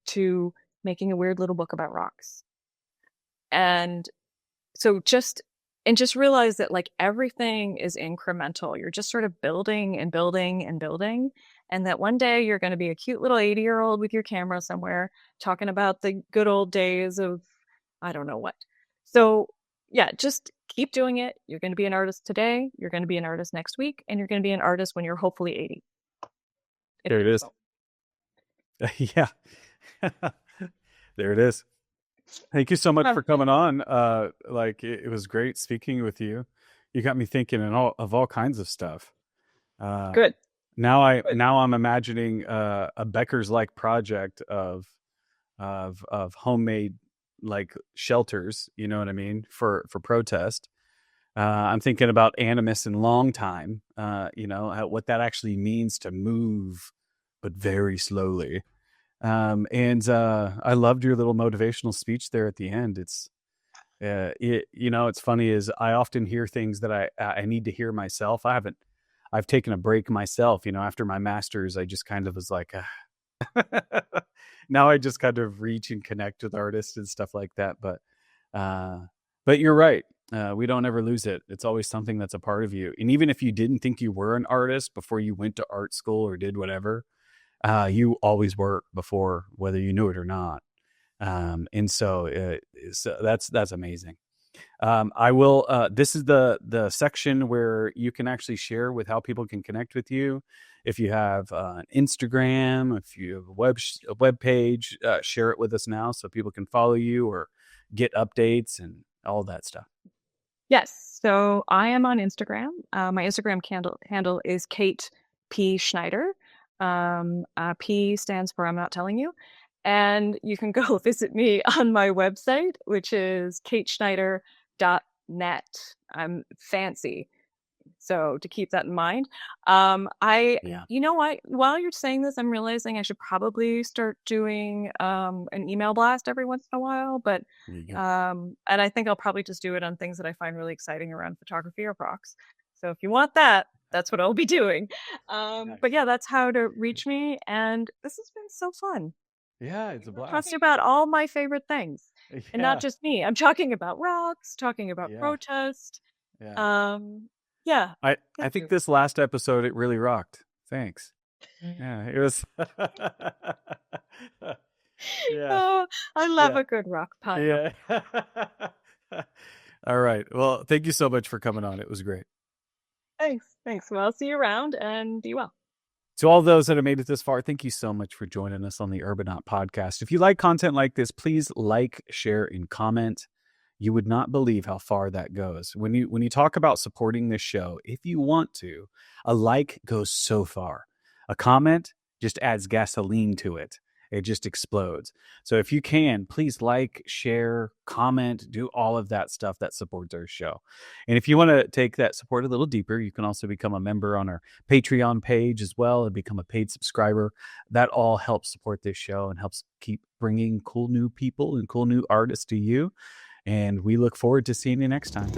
to making a weird little book about rocks. And so just realize that like everything is incremental. You're just sort of building and building and building. And that one day you're going to be a cute little 80-year-old with your camera somewhere talking about the good old days of I don't know what. So yeah, just keep doing it. You're going to be an artist today. You're going to be an artist next week. And you're going to be an artist when you're hopefully 80. There it is. Yeah. There it is. Thank you so much for coming on. Like it was great speaking with you. You got me thinking of all kinds of stuff. Good. Now I'm imagining a Becker's like project of homemade like shelters. You know what I mean, for protest. I'm thinking about animus and long time. What that actually means to move, but very slowly. I loved your little motivational speech there at the end. It's it's funny is I often hear things that I need to hear myself. I've taken a break myself, after my master's. I just kind of was like, now I just kind of reach and connect with artists and stuff like that. But you're right. We don't ever lose it. It's always something that's a part of you. And even if you didn't think you were an artist before you went to art school or did whatever, you always were before, whether you knew it or not. So that's amazing. I will, this is the section where you can actually share with how people can connect with you. If you have an Instagram, if you have a web page, share it with us now so people can follow you or get updates and all that stuff. Yes. So I am on Instagram. My Instagram handle is Kate P. Schneider. P stands for I'm not telling you. And you can go visit me on my website, which is kateschneider.net. I'm fancy. So to keep that in mind, you know what, while you're saying this, I'm realizing I should probably start doing an email blast every once in a while, but and I think I'll probably just do it on things that I find really exciting around photography or rocks. So if you want that, that's what I'll be doing. Nice. But yeah, that's how to reach me. And this has been so fun. Yeah, it's a blast. Talking about all my favorite things. Yeah. And not just me. I'm talking about rocks, talking about protest. Yeah. I think this last episode, it really rocked. Thanks. Yeah, it was. Oh, I love a good rock pun. Yeah. All right. Well, thank you so much for coming on. It was great. Thanks. Well, I'll see you around and be well. To all those that have made it this far, thank you so much for joining us on the Urbanaut Podcast. If you like content like this, please like, share, and comment. You would not believe how far that goes. When you talk about supporting this show, if you want to, a like goes so far. A comment just adds gasoline to it. It just explodes. So if you can, please like, share, comment, do all of that stuff that supports our show. And if you want to take that support a little deeper, you can also become a member on our Patreon page as well and become a paid subscriber. That all helps support this show and helps keep bringing cool new people and cool new artists to you. And we look forward to seeing you next time.